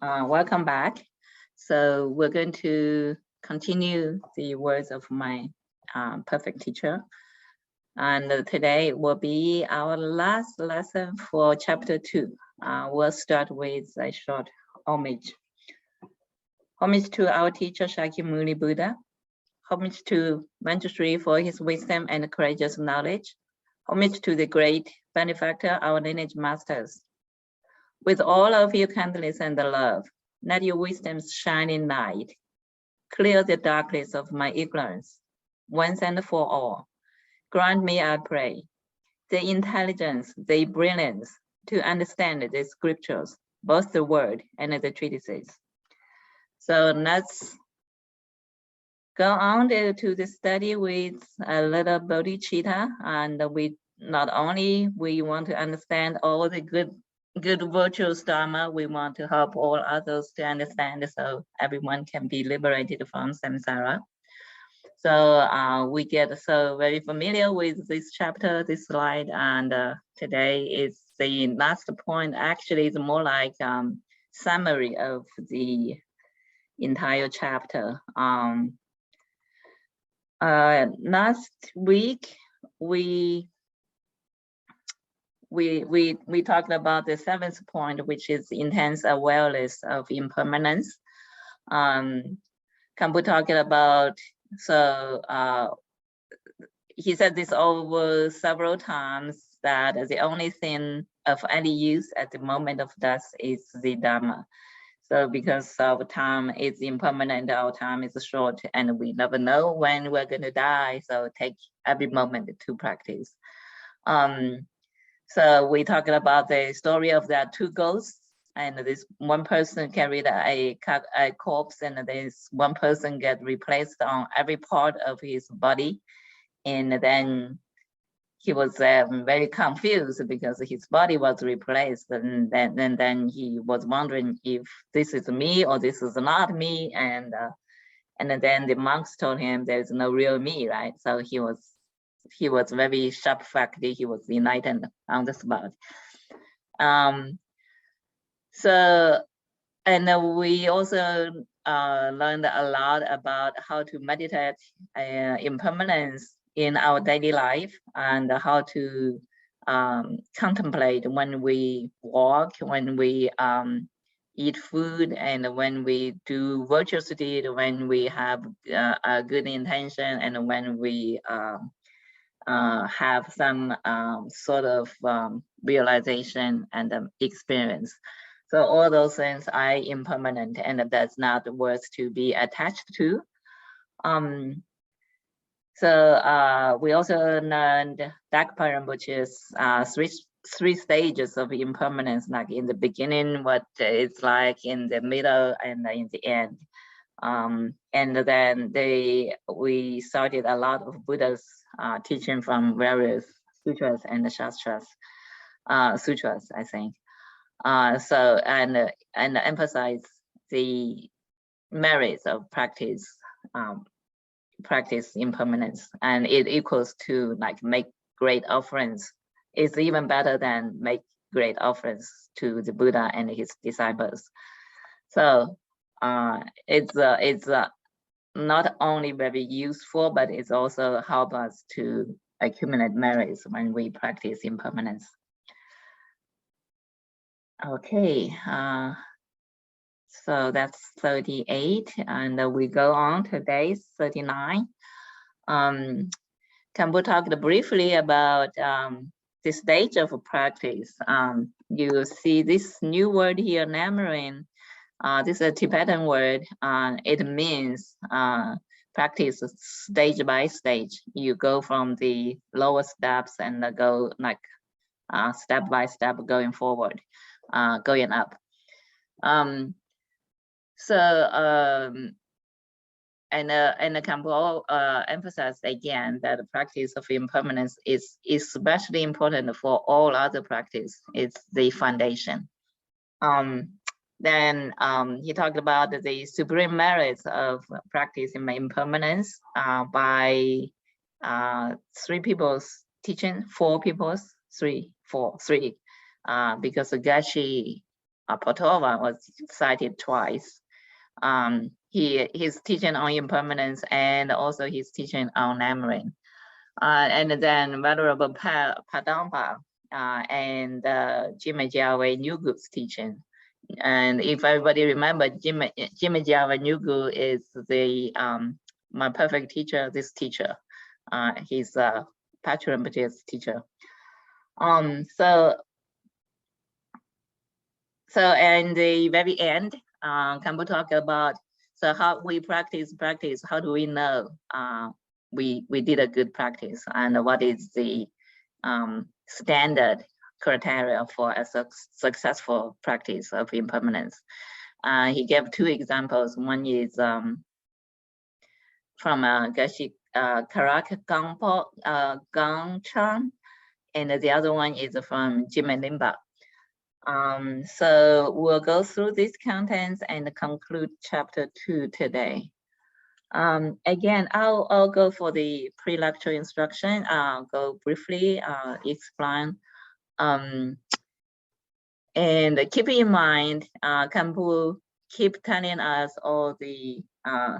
Welcome back. So we're going to continue the words of my perfect teacher. And today will be our last lesson for chapter 2. We'll start with a short homage. Homage to our teacher Shakyamuni Buddha. Homage to Manjushri for his wisdom and courageous knowledge. Homage to the great benefactor, our lineage masters. With all of your kindness and love, let your wisdom's shining light clear the darkness of my ignorance, once and for all. Grant me, I pray, the intelligence, the brilliance to understand the scriptures, both the word and the treatises. So let's go on to the study with a little bodhicitta, and we not only we want to understand all the good virtuous dharma, we want to help all others to understand, so everyone can be liberated from samsara. So we get so very familiar with this chapter, this slide, and today is the last point. Actually, it's more like summary of the entire chapter. Last week we talked about the seventh point, which is intense awareness of impermanence. Khenpo talked about, so he said this over several times, that the only thing of any use at the moment of death is the dharma. So because our time is impermanent, our time is short, and we never know when we're going to die, so take every moment to practice. So we talking about the story of that two ghosts, and this one person carried a corpse, and this one person get replaced on every part of his body, and then he was very confused because his body was replaced, and then he was wondering if this is me or this is not me, and then the monks told him there's no real me, right? So he was very sharp faculty. He was enlightened on the spot. So, and we also learned a lot about how to meditate impermanence in our daily life, and how to contemplate when we walk, when we eat food, and when we do virtuous deed, when we have a good intention, and when we have some sort of realization and experience. So all those things are impermanent, and that's not worth to be attached to. So we also learned Dakpa Rinpoche's three stages of impermanence, like in the beginning, what it's like, in the middle, and in the end. And then we started a lot of Buddha's teaching from various sutras and shastras, sutras, I think. So and emphasize the merits of practice impermanence, and it equals to like make great offerings. It's even better than make great offerings to the Buddha and his disciples. So it's not only very useful, but it's also help us to accumulate merits when we practice impermanence. Okay, so that's 38, and we go on to day 39. Khenpo talked briefly about the stage of practice. You see this new word here, nammering. This is a Tibetan word. It means practice stage by stage. You go from the lower steps and go like step by step going forward, going up. And Khenpo emphasized again that the practice of impermanence is especially important for all other practice. It's the foundation. Then he talked about the supreme merits of practicing impermanence by three people's teaching, four people's, three, because Gashi Potova was cited twice. He's teaching on impermanence and also he's teaching on nammering. And then Venerable Padampa and Jimmy Jiawe Nyugu's teaching. And if everybody remember, Jimmy Jiawe Nyugu is the my perfect teacher, this teacher. He's Patrul Rinpoche's teacher. So in the very end, Khenpo talk about how we practice, how do we know we did a good practice, and what is the standard criteria for a successful practice of impermanence. He gave two examples. One is from Gashi Karak Gangpo Gangchan, and the other one is from Jimmy Limba. So we'll go through these contents and conclude chapter 2 today. Again, I'll go for the pre-lecture instruction. I'll go briefly explain. And keep in mind, Khenpo keep telling us all the,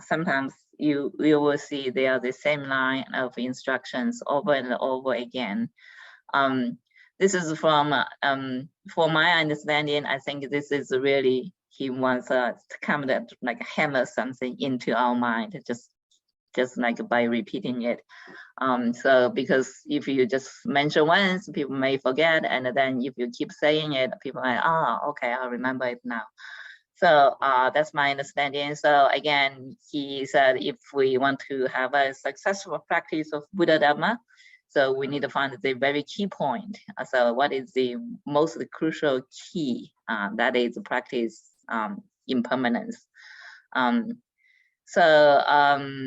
sometimes you will see they are the same line of instructions over and over again. This is from, for my understanding, I think this is really, he wants us to come to like hammer something into our mind, just like by repeating it. So because if you just mention once, people may forget, and then if you keep saying it, people are like, oh, okay, I'll remember it now. So that's my understanding. So again, he said, if we want to have a successful practice of Buddha Dharma, so we need to find the very key point. So what is the most crucial key? That is practice impermanence. So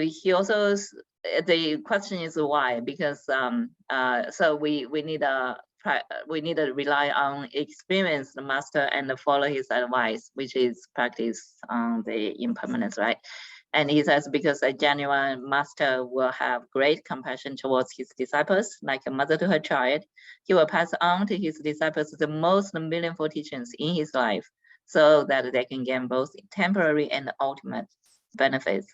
he also, the question is why? Because so we need to rely on experienced master and follow his advice, which is practice the impermanence, right? And he says, because a genuine master will have great compassion towards his disciples, like a mother to her child. He will pass on to his disciples the most meaningful teachings in his life, so that they can gain both temporary and ultimate benefits.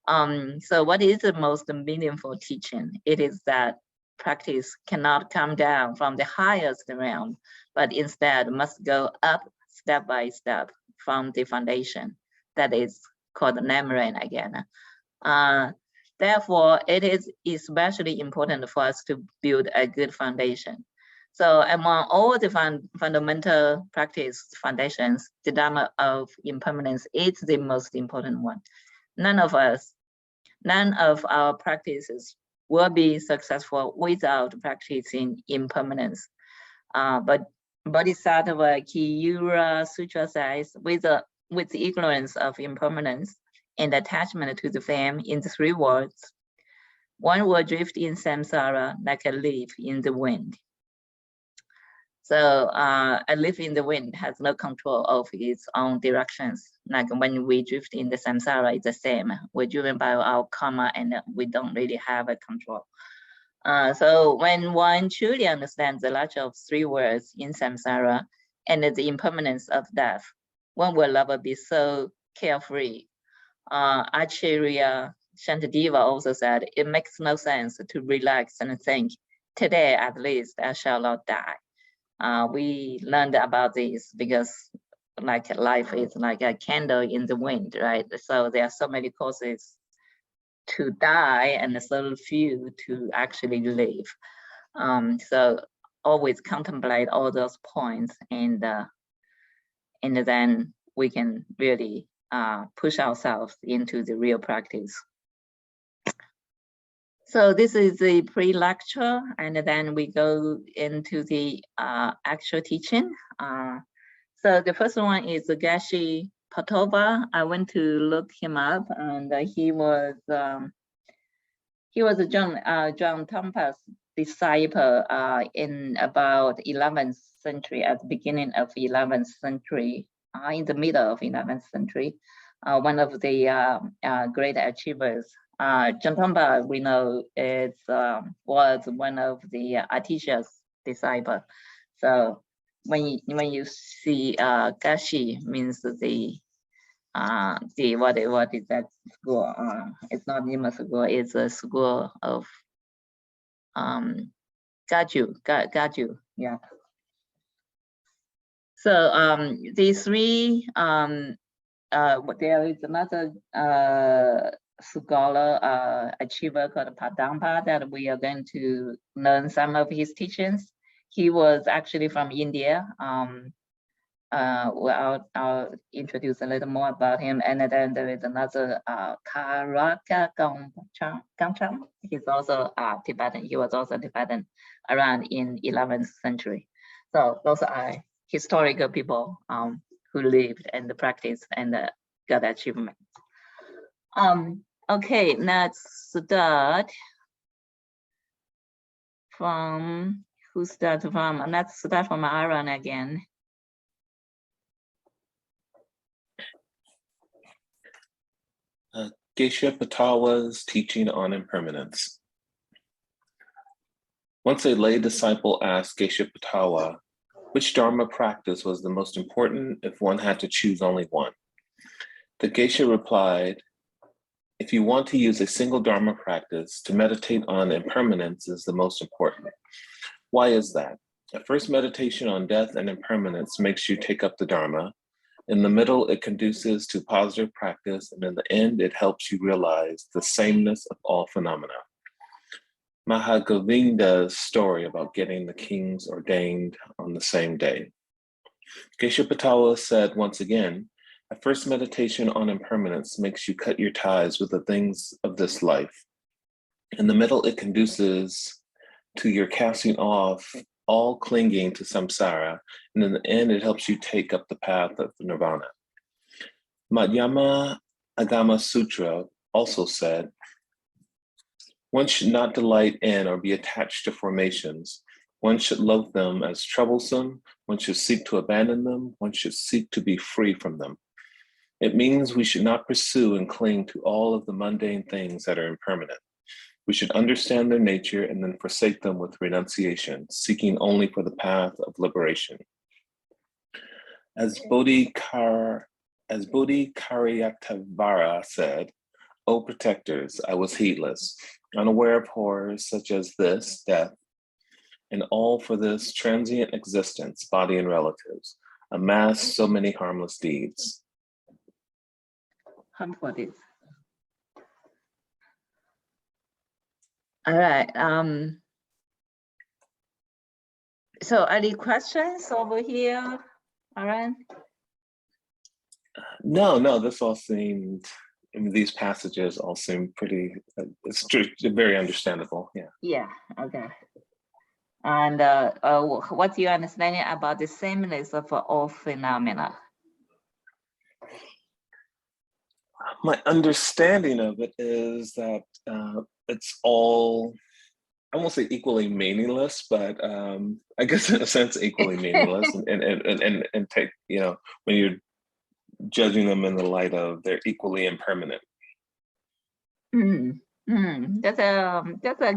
So what is the most meaningful teaching? It is that practice cannot come down from the highest realm, but instead must go up step by step from the foundation. That is called nammering again. Therefore, it is especially important for us to build a good foundation. So among all the fundamental practice foundations, the Dharma of impermanence is the most important one. None of our practices will be successful without practicing impermanence. But Bodhisattva Kiyura Sutra says, with ignorance of impermanence and attachment to the fame in the 3 words, one will drift in samsara like a leaf in the wind. So a leaf in the wind has no control of its own directions. Like when we drift in the samsara, it's the same. We're driven by our karma and we don't really have a control. So when one truly understands the nature of 3 words in samsara and the impermanence of death, one will never be so carefree. Acharya Shantideva also said, it makes no sense to relax and think, today at least I shall not die. We learned about this because like life is like a candle in the wind, right? So there are so many causes to die and so few to actually live. So always contemplate all those points, and then we can really push ourselves into the real practice. So this is the pre-lecture, and then we go into the actual teaching. So the first one is Gashi Patova. I went to look him up, and he was John Tampa's disciple in about 11th century, at the beginning of 11th century, in the middle of 11th century, one of the great achievers. John Tampa, we know, was one of the Atisha's disciples. So when you see gashi means the what is that school? It's not Nyingma School. It's a school of Gaju. Yeah. So these three there is another scholar achiever called Padampa that we are going to learn some of his teachings. He was actually from India. Well, I'll introduce a little more about him. And then there is another Karaka Gangcham. He's also Tibetan. He was also Tibetan around in 11th century. So those are historical people who lived and practiced and got achievements. Okay, let's start from, who started from? Let's start from Aaron again. Geshe Patawa's teaching on impermanence. Once a lay disciple asked Geshe Patawa which dharma practice was the most important if one had to choose only one. The Geshe replied, if you want to use a single dharma practice, to meditate on impermanence is the most important. Why is that? At first, meditation on death and impermanence makes you take up the dharma. In the middle, it conduces to positive practice, and in the end, it helps you realize the sameness of all phenomena. Mahagovinda's story about getting the kings ordained on the same day. Geshe Patawa said once again, at first, meditation on impermanence makes you cut your ties with the things of this life. In the middle, it conduces to your casting off all clinging to samsara, and in the end, it helps you take up the path of nirvana. Madhyama Agama Sutra also said, one should not delight in or be attached to formations. One should love them as troublesome. One should seek to abandon them. One should seek to be free from them. It means we should not pursue and cling to all of the mundane things that are impermanent. We should understand their nature and then forsake them with renunciation, seeking only for the path of liberation. As Bodhikaryatavara said, O protectors, I was heedless, unaware of horrors such as this, death, and all for this transient existence, body and relatives, amassed so many harmless deeds. Harmful deeds. All right. So any questions over here, Aaron? No, this all seemed, I mean, these passages all seem pretty, it's very understandable, yeah. Yeah, okay. And what's your understanding about the sameness of all phenomena? My understanding of it is that it's all, I won't say equally meaningless, but I guess in a sense equally meaningless, and take, you know, when you're judging them in the light of they're equally impermanent. That's a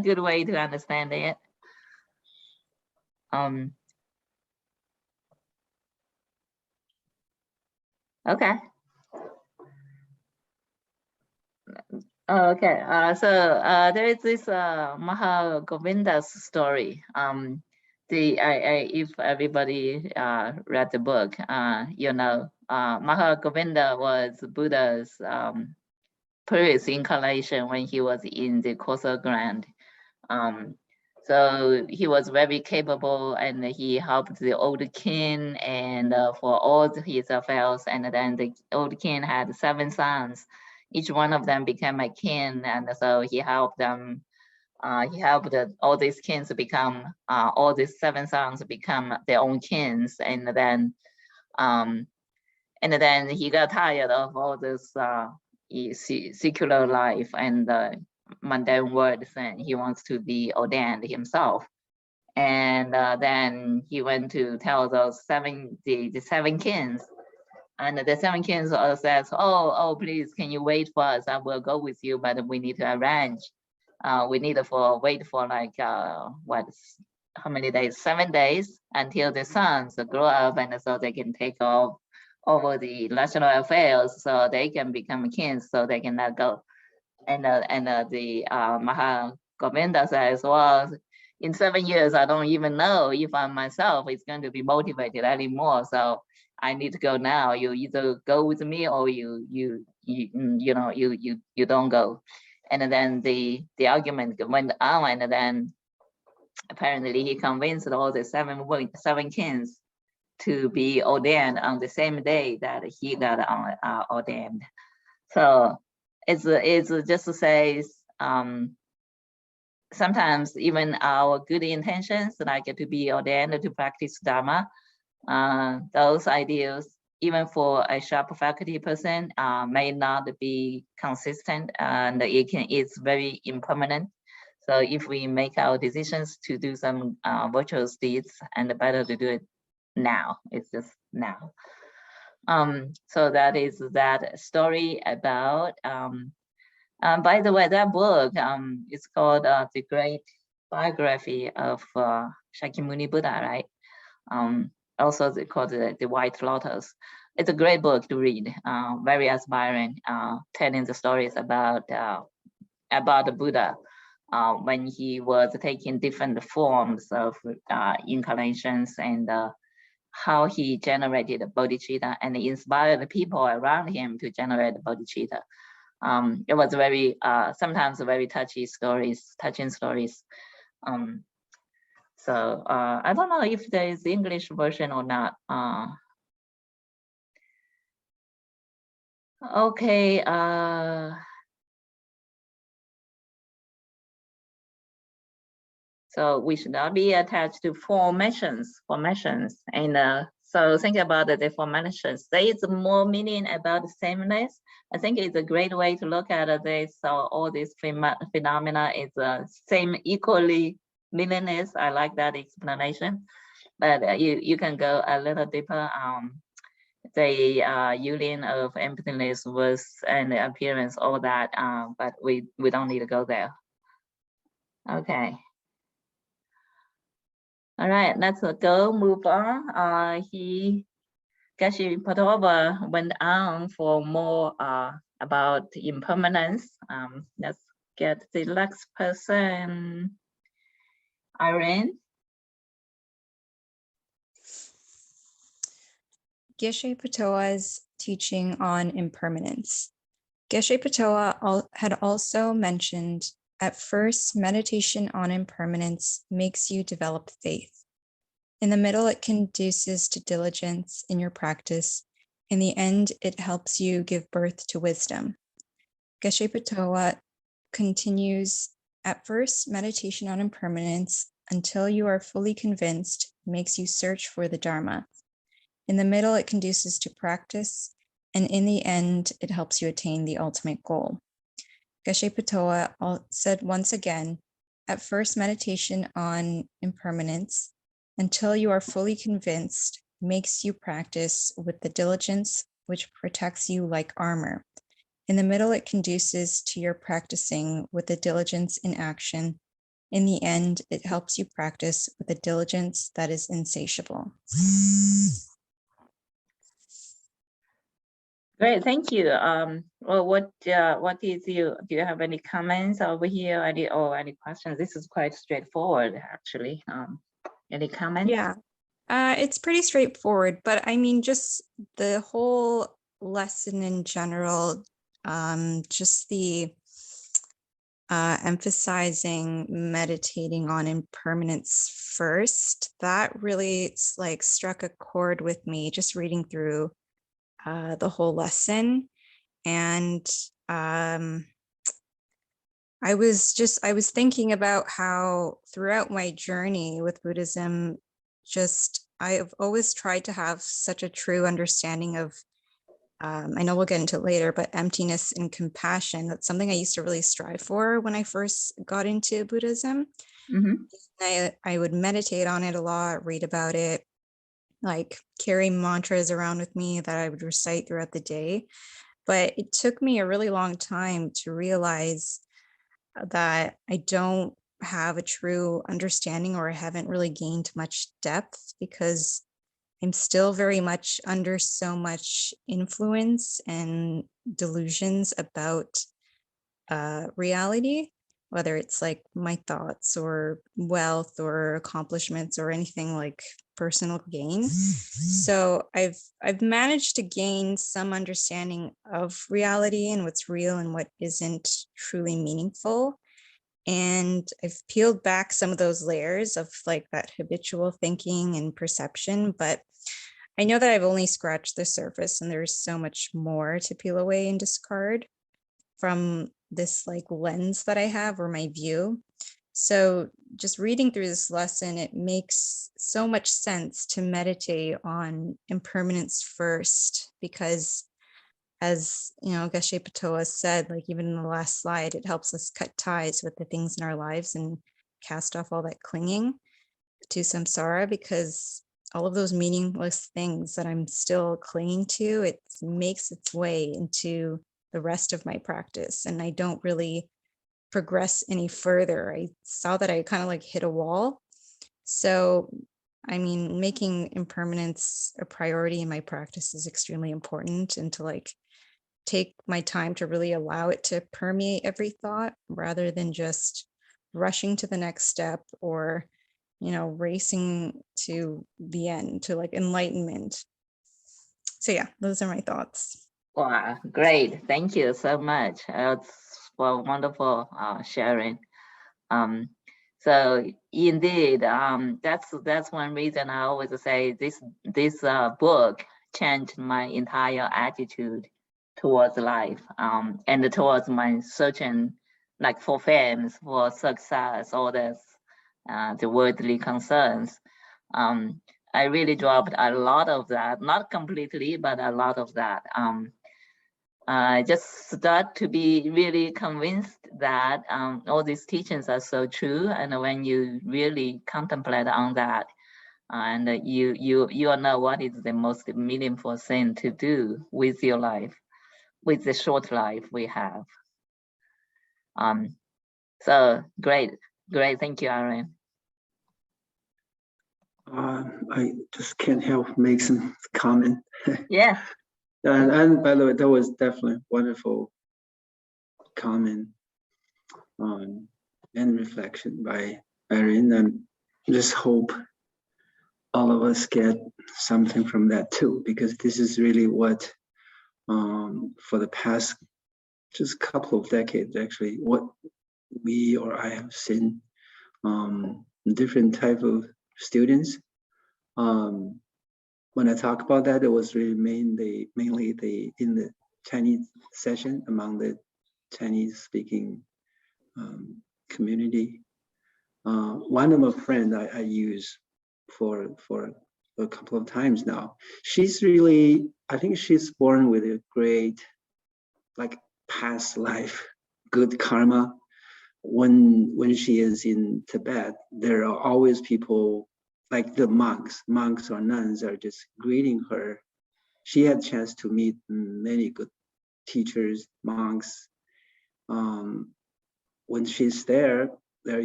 good way to understand it. Okay. Okay. So there is this Mahagovinda's story. If everybody read the book, you know, Mahagovinda was Buddha's previous incarnation when he was in the Kosa Grand. So he was very capable, and he helped the old king and for all his affairs. And then the old king had 7 sons. Each one of them became a king, and so he helped them. He helped all these kings become, all these 7 sons become their own kings, and then he got tired of all this secular life and mundane words, and he wants to be ordained himself. And then he went to tell those the 7 kings. And the 7 kings all says, oh, please, can you wait for us? I will go with you, but we need to arrange. We need to wait for like, how many days? 7 days until the sons grow up, and so they can take over the national affairs, so they can become kings, so they can not go. And the Maha Govinda says, well, in 7 years, I don't even know if I myself is going to be motivated anymore. So I need to go now. You either go with me or you don't go. And then the argument went on, and then apparently he convinced all the seven kings to be ordained on the same day that he got ordained. So it's just to say, sometimes even our good intentions, like to be ordained to practice Dharma, those ideas, even for a sharp faculty person, may not be consistent, and it's very impermanent. So if we make our decisions to do some virtuous deeds, and better to do it now, it's just now. So that is that story about, by the way, that book is called The Great Biography of Shakyamuni Buddha, right? Also they called the White Lotus. It's a great book to read, very inspiring, telling the stories about the Buddha when he was taking different forms of incarnations, and how he generated bodhicitta and inspired the people around him to generate bodhicitta. It was very, sometimes very touching stories. So I don't know if there is English version or not. Okay. So we should not be attached to formations. And so think about the formations. There is more meaning about the sameness. I think it's a great way to look at this. So all these phenomena is same equally meaningless. I like that explanation. But you can go a little deeper. The union of emptiness was and the appearance, all that. But we don't need to go there. Okay. All right, let's go move on. Geshe Padova went on for more about impermanence. Let's get the next person. Irene. Geshe Patoa's teaching on impermanence. Geshe Patoa had also mentioned, at first, meditation on impermanence makes you develop faith. In the middle, it conduces to diligence in your practice. In the end, it helps you give birth to wisdom. Geshe Patoa continues, at first, meditation on impermanence, until you are fully convinced, makes you search for the dharma. In the middle, it conduces to practice, and in the end, it helps you attain the ultimate goal. Geshe Patoa said once again, at first, meditation on impermanence, until you are fully convinced, makes you practice with the diligence which protects you like armor. In the middle, it conduces to your practicing with the diligence in action. In the end, it helps you practice with a diligence that is insatiable. Great, thank you. Well, what is do you have any comments over here? Any questions? This is quite straightforward, actually. Any comments? Yeah, it's pretty straightforward, but I mean, just the whole lesson in general, just the emphasizing meditating on impermanence first, that really like struck a chord with me just reading through the whole lesson. And I was thinking about how throughout my journey with Buddhism, I've always tried to have such a true understanding of, I know we'll get into it later, but emptiness and compassion. That's something I used to really strive for when I first got into Buddhism. Mm-hmm. I would meditate on it a lot, read about it, like carry mantras around with me that I would recite throughout the day. But it took me a really long time to realize that I don't have a true understanding, or I haven't really gained much depth, because I'm still very much under so much influence and delusions about reality, whether it's like my thoughts or wealth or accomplishments or anything like personal gain. So I've managed to gain some understanding of reality and what's real and what isn't truly meaningful. And I've peeled back some of those layers of like that habitual thinking and perception, but I know that I've only scratched the surface and there's so much more to peel away and discard from this like lens that I have, or my view. So just reading through this lesson, it makes so much sense to meditate on impermanence first, because as you know, Geshe Patoa said, like even in the last slide, it helps us cut ties with the things in our lives and cast off all that clinging to samsara, because all of those meaningless things that I'm still clinging to, it makes its way into the rest of my practice, and I don't really progress any further. I saw that I kind of like hit a wall. So, I mean, making impermanence a priority in my practice is extremely important, and to like take my time to really allow it to permeate every thought rather than just rushing to the next step, or, you know, racing to the end, to like enlightenment. So yeah, those are my thoughts. Wow, great. Thank you so much. It's for wonderful sharing. So indeed, that's one reason I always say this book changed my entire attitude towards life, and towards my searching, like for fame, for success, all this, the worldly concerns. I really dropped a lot of that, not completely, but a lot of that. I just start to be really convinced that all these teachings are so true, and when you really contemplate on that, and you know what is the most meaningful thing to do with your life, with the short life we have. So great, thank you, Aaron. I just can't help make some comment. Yeah. And by the way, that was definitely wonderful comment and reflection by Erin. And just hope all of us get something from that too, because this is really what for the past just couple of decades, actually, what we or I have seen different type of students. When I talk about that, it was really mainly in the Chinese session among the Chinese speaking community. One of my friends I use for a couple of times now. She's really, I think she's born with a great like past life, good karma. When she is in Tibet, there are always people like the monks or nuns are just greeting her. She had a chance to meet many good teachers, monks. When she's there, there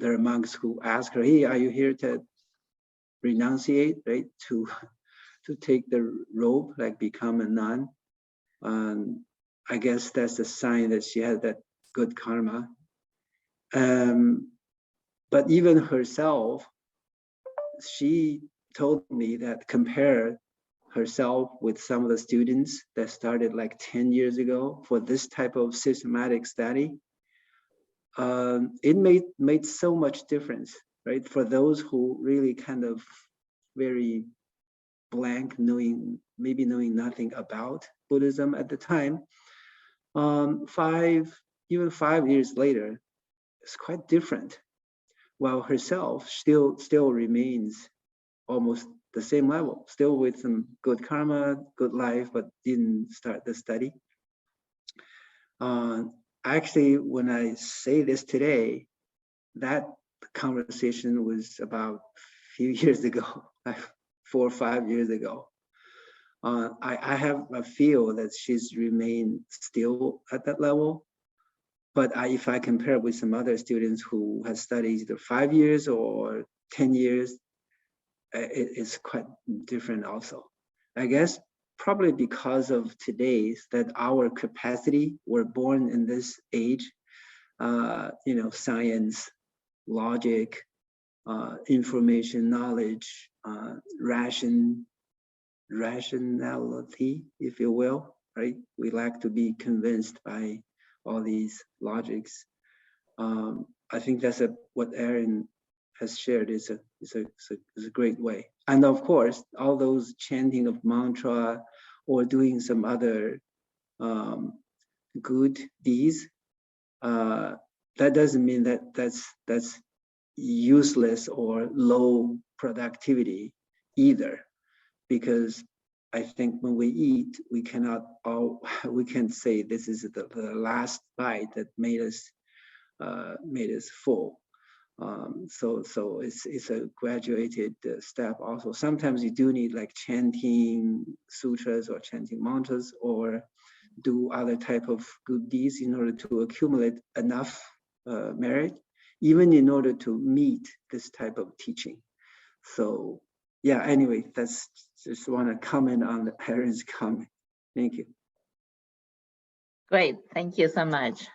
are monks who ask her, "Hey, are you here to renunciate, right? To take the robe, like become a nun?" I guess that's a sign that she had that good karma. But even herself, she told me that compare herself with some of the students that started like 10 years ago for this type of systematic study. It made so much difference, right? For those who really kind of very blank, maybe knowing nothing about Buddhism at the time. 5 years later, it's quite different. While herself still remains almost the same level, still with some good karma, good life, but didn't start the study. Actually, when I say this today, that conversation was about a few years ago, like 4 or 5 years ago. I feel that she's remained still at that level. but if I compare with some other students who have studied either 5 years or 10 years, it's quite different also. I guess probably because of today's, that our capacity, we're born in this age, you know, science, logic, information, knowledge, rationality, if you will, right? We like to be convinced by all these logics. I think that's what Aaron has shared is a great way. And of course, all those chanting of mantra or doing some other good deeds, that doesn't mean that that's useless or low productivity either, because I think when we eat, we can't say this is the last bite that made us full. So it's a graduated step also. Sometimes you do need like chanting sutras or chanting mantras or do other type of good deeds in order to accumulate enough merit, even in order to meet this type of teaching. So yeah, anyway, that's just want to comment on the parents' comment. Thank you. Great, thank you so much.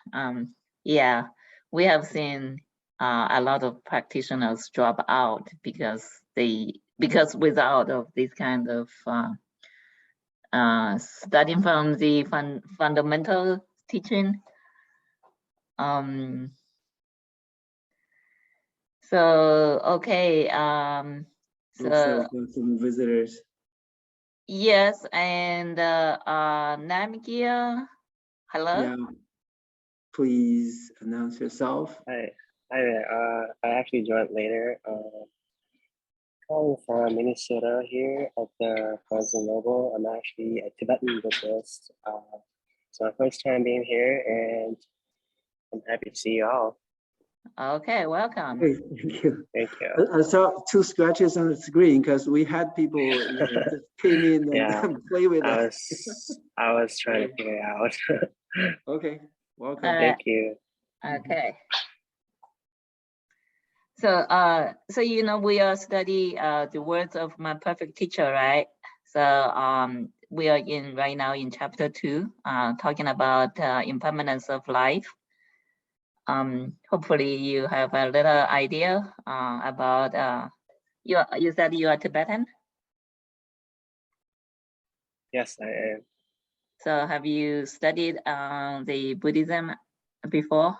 Yeah, we have seen a lot of practitioners drop out because without of this kind of studying from the fundamental teaching. So okay, so some visitors. Yes, and Namgia, hello. Yeah, please announce yourself. Hi there. I actually joined later. Calling from Minnesota here at the Barnes & Noble. I'm actually a Tibetan Buddhist. It's my first time being here, and I'm happy to see you all. Okay, welcome. Hey, thank you. Thank you. I saw 2 scratches on the screen because we had people just came in Yeah, and play with us. I was trying to figure it out. Okay, welcome. All right. Thank you. Okay. So, so you know, we are study the words of my perfect teacher, right? So, we are right now in chapter 2, talking about impermanence of life. Hopefully, you have a little idea about. You said you are Tibetan. Yes, I am. So, have you studied the Buddhism before?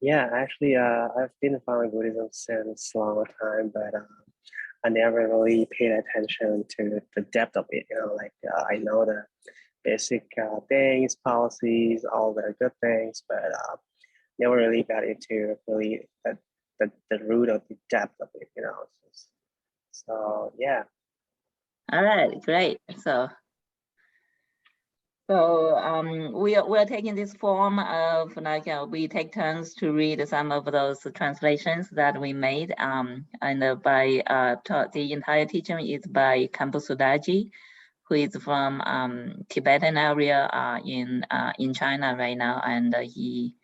Yeah, actually, I've been following Buddhism since a long time, but I never really paid attention to the depth of it. You know, like I know the basic things, policies, all the good things, but never really got into really the root of the depth of it. You know, so yeah. All right, great. So we are taking this form of like we take turns to read some of those translations that we made. And by the entire teaching is by Khenpo Sodargye, who is from Tibetan area in China right now, and he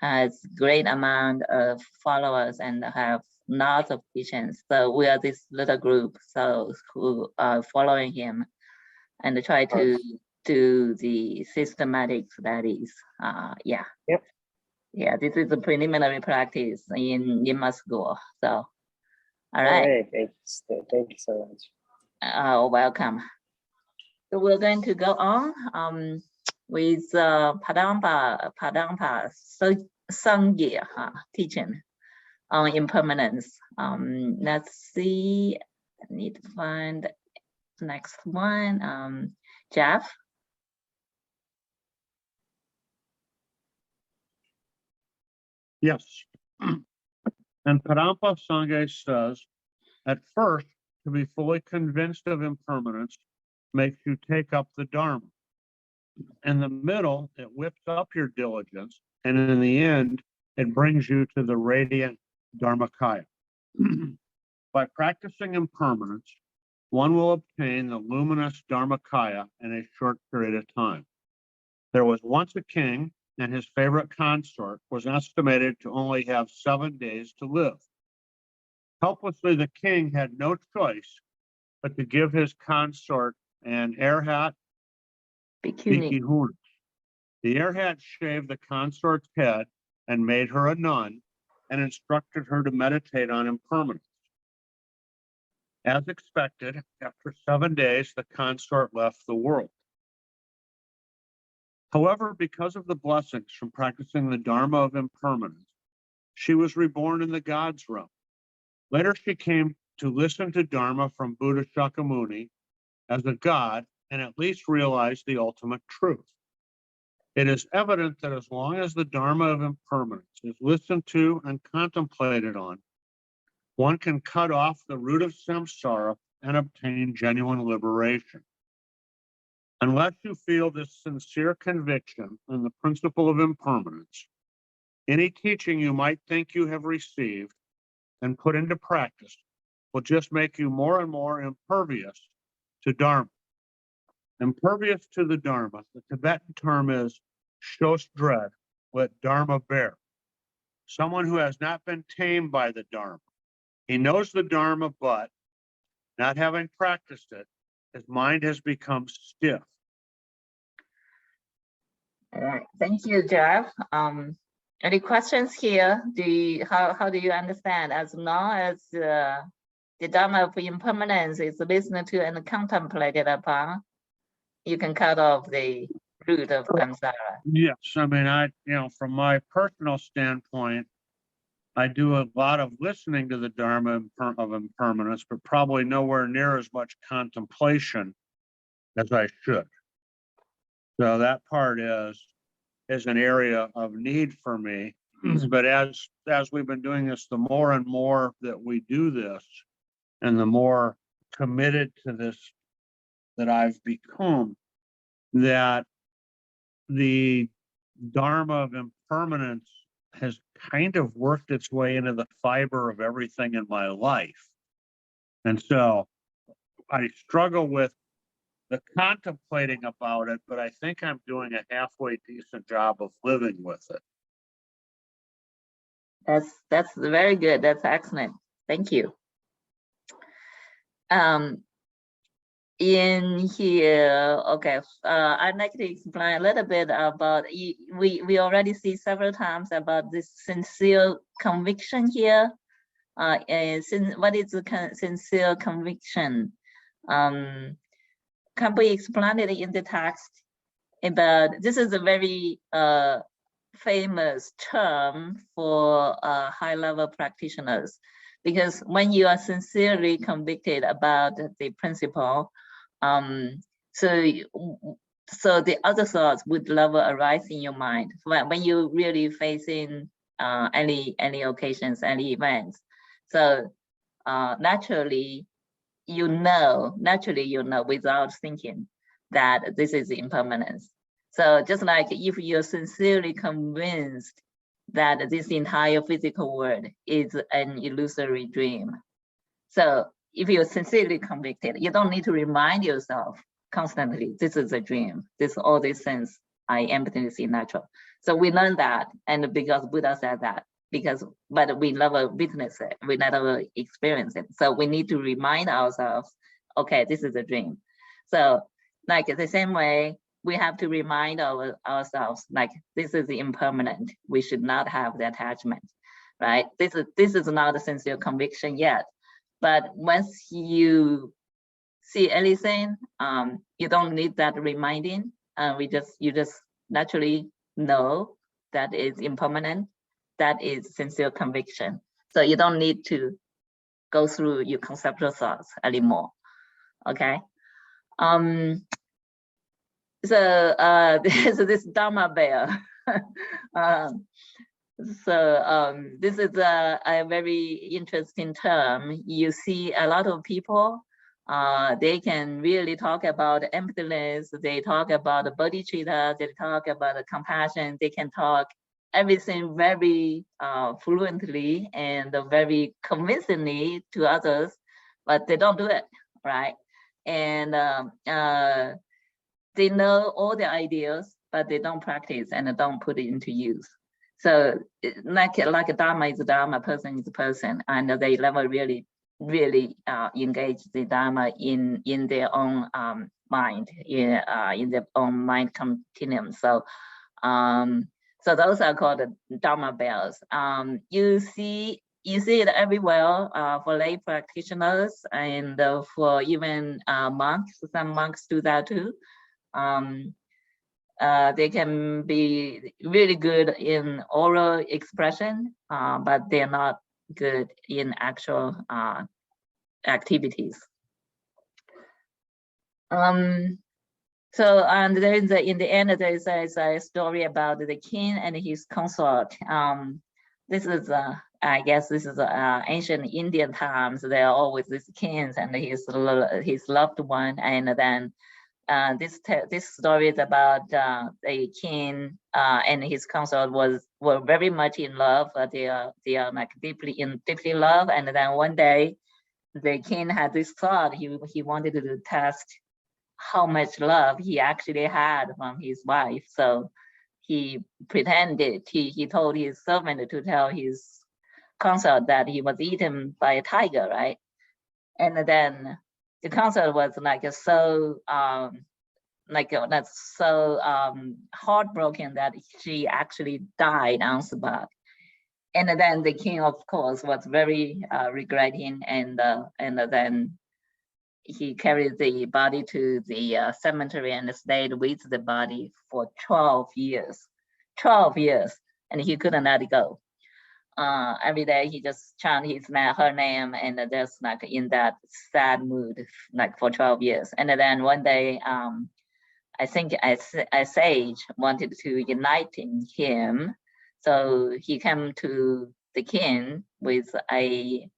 has great amount of followers and have lots of teachings. So we are this little group who are following him and try to do the systematic studies. Yeah. Yep. Yeah, this is a preliminary practice in Nyingma School. So, all right. Thank you so much. Welcome. So we're going to go on with Padampa Sangye teaching on impermanence. Let's see. I need to find the next one. Jeff. Yes. And Padampa Sangye says, at first, to be fully convinced of impermanence makes you take up the dharma. In the middle, it whips up your diligence, and in the end, it brings you to the radiant dharmakaya. By practicing impermanence, one will obtain the luminous dharmakaya in a short period of time. There was once a king and his favorite consort was estimated to only have 7 days to live. Helplessly, the king had no choice but to give his consort an arhat Bikini. bikihun. The arhat shaved the consort's head and made her a nun and instructed her to meditate on impermanence. As expected, after 7 days, the consort left the world. However, because of the blessings from practicing the dharma of impermanence, she was reborn in the God's realm. Later, she came to listen to dharma from Buddha Shakyamuni as a god and at least realized the ultimate truth. It is evident that as long as the dharma of impermanence is listened to and contemplated on, one can cut off the root of samsara and obtain genuine liberation. Unless you feel this sincere conviction in the principle of impermanence, any teaching you might think you have received and put into practice will just make you more and more impervious to dharma. Impervious to the dharma, the Tibetan term is shos dread, let dharma bear. Someone who has not been tamed by the dharma. He knows the dharma, but not having practiced it, his mind has become stiff. All right, thank you, Jeff. Any questions here? How do you understand? As long as the dharma of impermanence is listened to and contemplated upon, you can cut off the root of samsara. Yes, I mean, from my personal standpoint, I do a lot of listening to the dharma of impermanence, but probably nowhere near as much contemplation as I should. So that part is an area of need for me. But as we've been doing this, the more and more that we do this, and the more committed to this that I've become, that the dharma of impermanence has kind of worked its way into the fiber of everything in my life. And so I struggle with the contemplating about it, but I think I'm doing a halfway decent job of living with it. That's very good. That's excellent. Thank you. In here, okay, I'd like to explain a little bit about, we already see several times about this sincere conviction here. And what is the sincere conviction? Can we explain it in the text? But this is a very famous term for high-level practitioners, because when you are sincerely convicted about the principle, so the other thoughts would never arise in your mind when you really facing any occasions, any events. So naturally you know without thinking that this is impermanence. So just like if you're sincerely convinced that this entire physical world is an illusory dream. So if you're sincerely convicted, you don't need to remind yourself constantly, this is a dream, all these things are emptiness in natural. So we learn that, and because Buddha said that, but we never witness it, we never experience it. So we need to remind ourselves, okay, this is a dream. So like the same way, we have to remind ourselves, like, this is impermanent. We should not have the attachment, right? This is not a sincere conviction yet. But once you see anything, you don't need that reminding. You just naturally know that it's impermanent. That is sincere conviction. So you don't need to go through your conceptual thoughts anymore. Okay. So this Dharma bear. This is a very interesting term. You see a lot of people, they can really talk about emptiness, they talk about bodhicitta, they talk about compassion, they can talk everything very fluently and very convincingly to others, but they don't do it, right? And they know all the ideas, but they don't practice and don't put it into use. So like a dharma is a dharma, person is a person, and they never really engage the dharma in their own mind, in their own mind continuum. So so those are called dharma bells. You see it everywhere for lay practitioners and for even monks. Some monks do that too. They can be really good in oral expression, but they're not good in actual activities. So, and there is in the end, there is a story about the king and his consort. This is, I guess, this is ancient Indian times. There are always these kings and his loved one, and then this story is about the king and his consort were very much in love. They are like deeply in love, and then one day the king had this thought. He wanted to test how much love he actually had from his wife. So he pretended, he told his servant to tell his consort that he was eaten by a tiger, right? And then the consort was like so heartbroken that she actually died on spot. And then the king, of course, was very regretting, and then he carried the body to the cemetery and stayed with the body for 12 years. 12 years, and he couldn't let it go. Every day he just chanted her name, and just like in that sad mood, like for 12 years. And then one day, I think a sage wanted to unite him, so he came to the king with a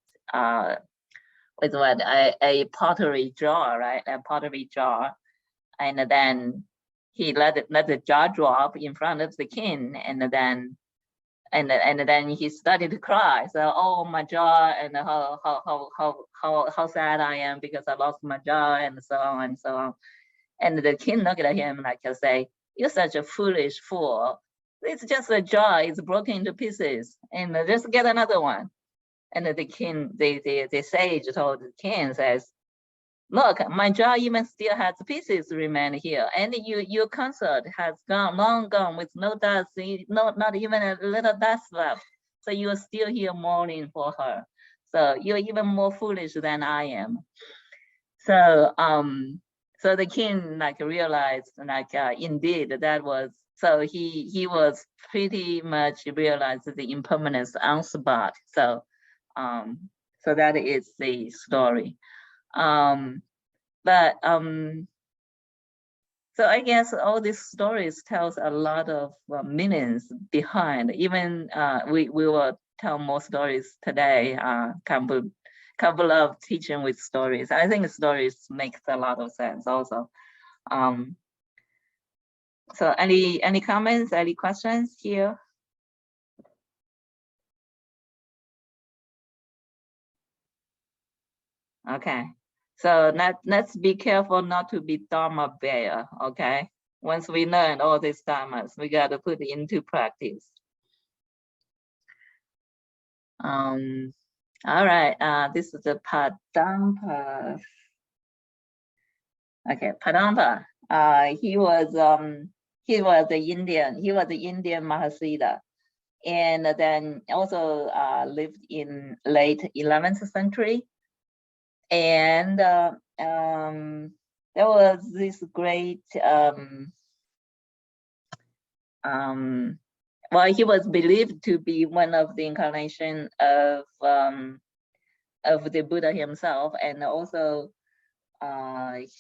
pottery jar, right? A pottery jar, and then he let the jar drop in front of the king, and then he started to cry. So, oh, my jar, and how sad I am because I lost my jar, and so on and so on. And the king looked at him like I say, "You're such a foolish fool. It's just a jar. It's broken into pieces, and just get another one." And the king, the sage told the king, says, "Look, my jar even still has pieces remain here, and your consort has long gone with no dust, not even a little dust left. So you are still here mourning for her. So you're even more foolish than I am." So so the king like realized like indeed that was, so he was pretty much realized the impermanence on spot. So so that is the story. So I guess all these stories tells a lot of meanings behind. Even we will tell more stories today. Couple of teaching with stories. I think stories makes a lot of sense also. So any comments, any questions here? Okay, so let's be careful not to be dharma bear, okay? Once we learn all these dharmas, we got to put it into practice. All right, this is the Padampa. Okay, Padampa. He was the Indian Mahasiddha, and then also lived in late 11th century. And there was this great well, he was believed to be one of the incarnation of the Buddha himself, and also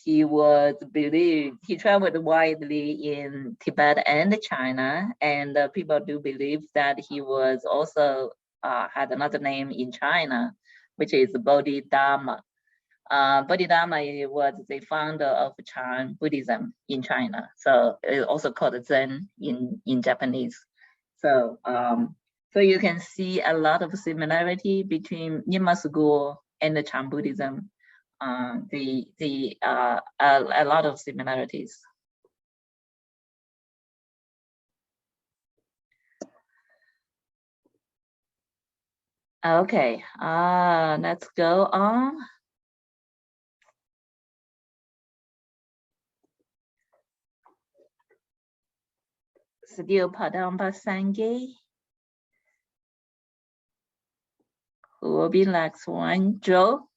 he was believed, he traveled widely in Tibet and China, and people do believe that he was also had another name in China, which is Bodhidharma. Bodhidharma was the founder of Chan Buddhism in China, so it's also called Zen in Japanese. So so you can see a lot of similarity between Nyingma School and the Chan Buddhism. A lot of similarities. Okay, let's go on. Still Padamba Sangye. Who will be next one? Joe?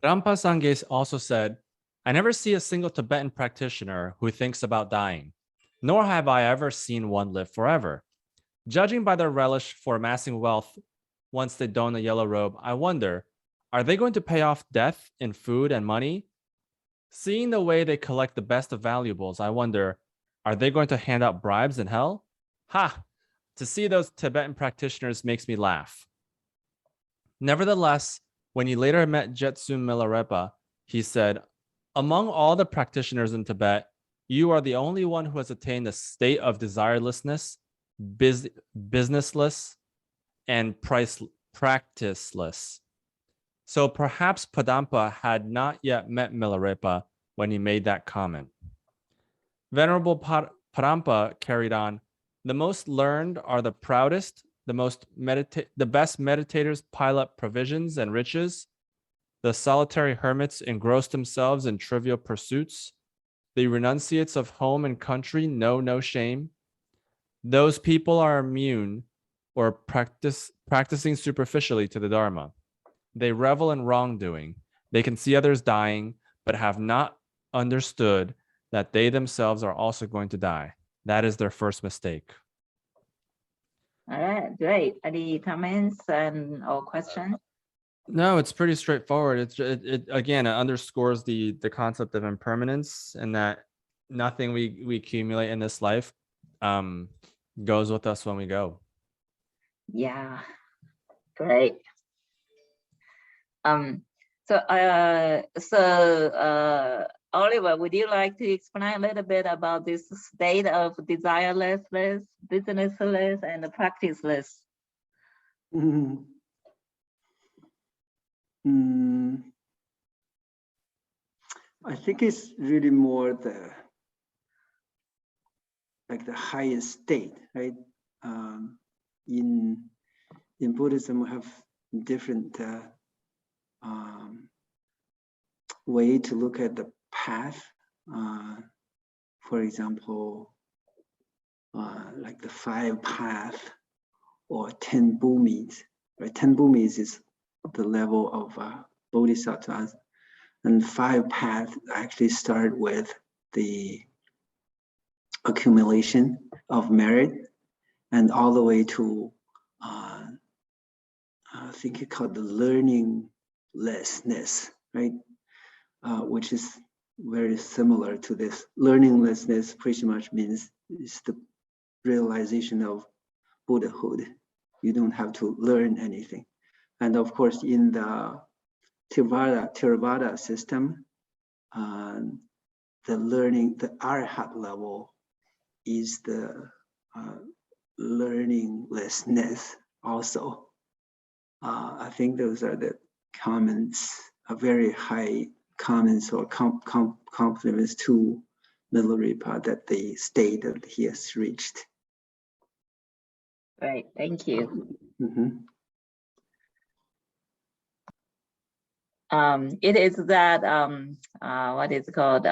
Rampa Sangye also said, I never see a single Tibetan practitioner who thinks about dying, nor have I ever seen one live forever. Judging by their relish for amassing wealth once they don a yellow robe, I wonder, are they going to pay off death in food and money? Seeing the way they collect the best of valuables, I wonder, are they going to hand out bribes in hell? Ha! To see those Tibetan practitioners makes me laugh. Nevertheless, when he later met Jetsun Milarepa, he said, among all the practitioners in Tibet, you are the only one who has attained a state of desirelessness, businessless, and practiceless. So perhaps Padampa had not yet met Milarepa when he made that comment. Venerable Padampa carried on, the most learned are the proudest, the best meditators pile up provisions and riches. The solitary hermits engross themselves in trivial pursuits. The renunciates of home and country know no shame. Those people are immune or practicing superficially to the Dharma. They revel in wrongdoing. They can see others dying, but have not understood that they themselves are also going to die. That is their first mistake. All right, great. Any comments and or questions? No, it's pretty straightforward. It again, it underscores the concept of impermanence and that nothing we accumulate in this life goes with us when we go. Yeah, great. Oliver, would you like to explain a little bit about this state of desirelessness, businessless, and practiceless? I think it's really more the highest state, right? In Buddhism, we have different way to look at the path. For example, like the 5 path or 10 bhumis, right? 10 bhumis is the level of bodhisattvas, and 5 paths actually start with the accumulation of merit and all the way to I think it's called the learninglessness, right? Which is very similar to this. Learninglessness pretty much means it's the realization of Buddhahood. You don't have to learn anything. And of course, in the Theravada system, the Arhat level is the learninglessness also. I think those are the comments, very high comments or compliments to Milarepa that the state that he has reached. Right, thank you. It is that what is called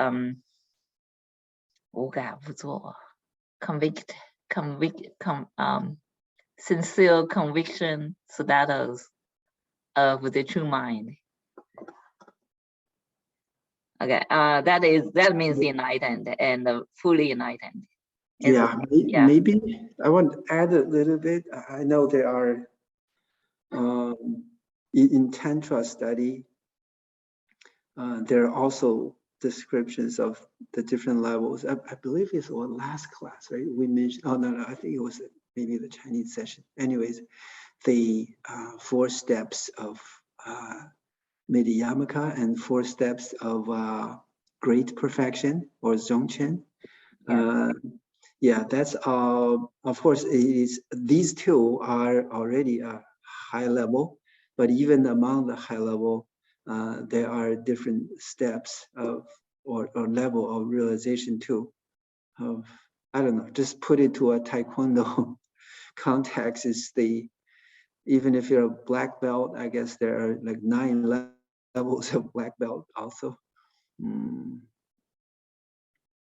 sincere conviction status of the true mind. Okay, that means enlightened and fully enlightened. Maybe I want to add a little bit. I know there are in Tantra study, there are also descriptions of the different levels. I believe it's our last class, right? We mentioned, oh no, I think it was maybe the Chinese session. Anyways, the 4 steps of Madhyamaka and 4 steps of great perfection or Dzogchen. Yeah, that's of course it is. These 2 are already a high level, but even among the high level, there are different steps of or level of realization too. I don't know, just put it to a taekwondo context is even if you're a black belt, I guess there are like 9 levels of black belt also.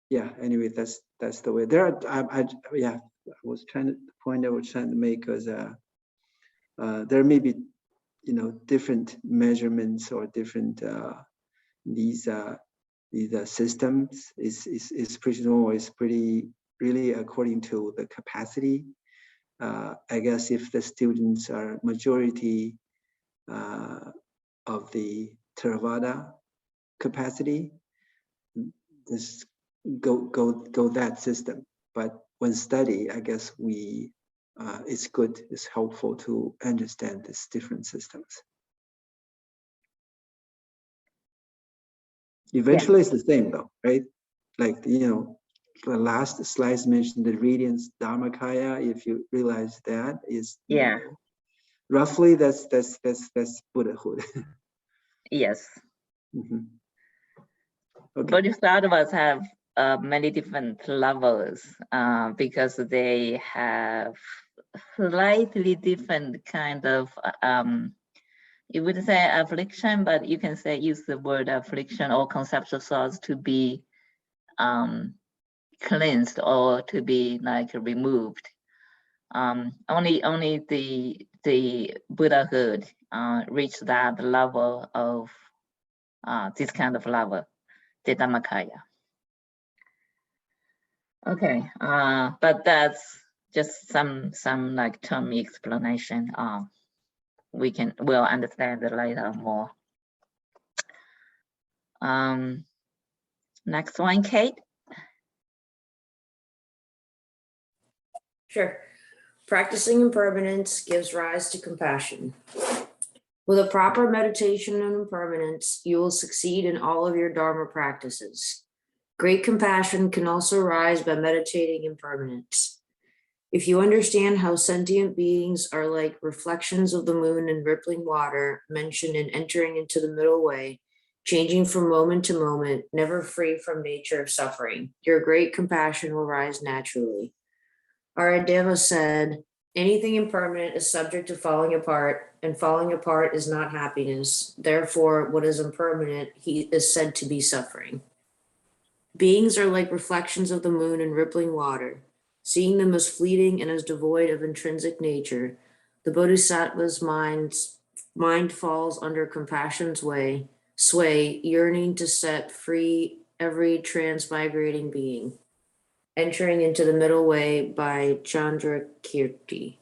Yeah, anyway, that's the way. There are, the point I was trying to make was there may be, different measurements or different these systems is pretty normal. It's pretty really according to the capacity. I guess if the students are majority of the Theravada capacity, this go that system. But when study, I guess it's good, it's helpful to understand these different systems. Eventually it's the same though, right? Like, the last slides mentioned the radiance Dharmakaya. If you realize that is, roughly that's Buddhahood. Yes. Mm-hmm. Okay. Bodhisattvas have many different levels because they have slightly different kind of you would say affliction, but you can use the word affliction or conceptual thoughts to be cleansed or to be like removed. Only the Buddhahood reached that level of this kind of level, the Dhammakaya. Okay, but that's just some like term explanation. We'll understand it later more. Next one, Kate. Sure. Practicing impermanence gives rise to compassion. With a proper meditation on impermanence, you will succeed in all of your Dharma practices. Great compassion can also rise by meditating impermanence. If you understand how sentient beings are like reflections of the moon in rippling water, mentioned in Entering into the Middle Way, changing from moment to moment, never free from nature of suffering, your great compassion will rise naturally. Aradeva said, anything impermanent is subject to falling apart, and falling apart is not happiness. Therefore, what is impermanent is said to be suffering. Beings are like reflections of the moon in rippling water. Seeing them as fleeting and as devoid of intrinsic nature, the Bodhisattva's mind falls under compassion's sway, yearning to set free every transmigrating being. Entering into the Middle Way by Chandrakirti.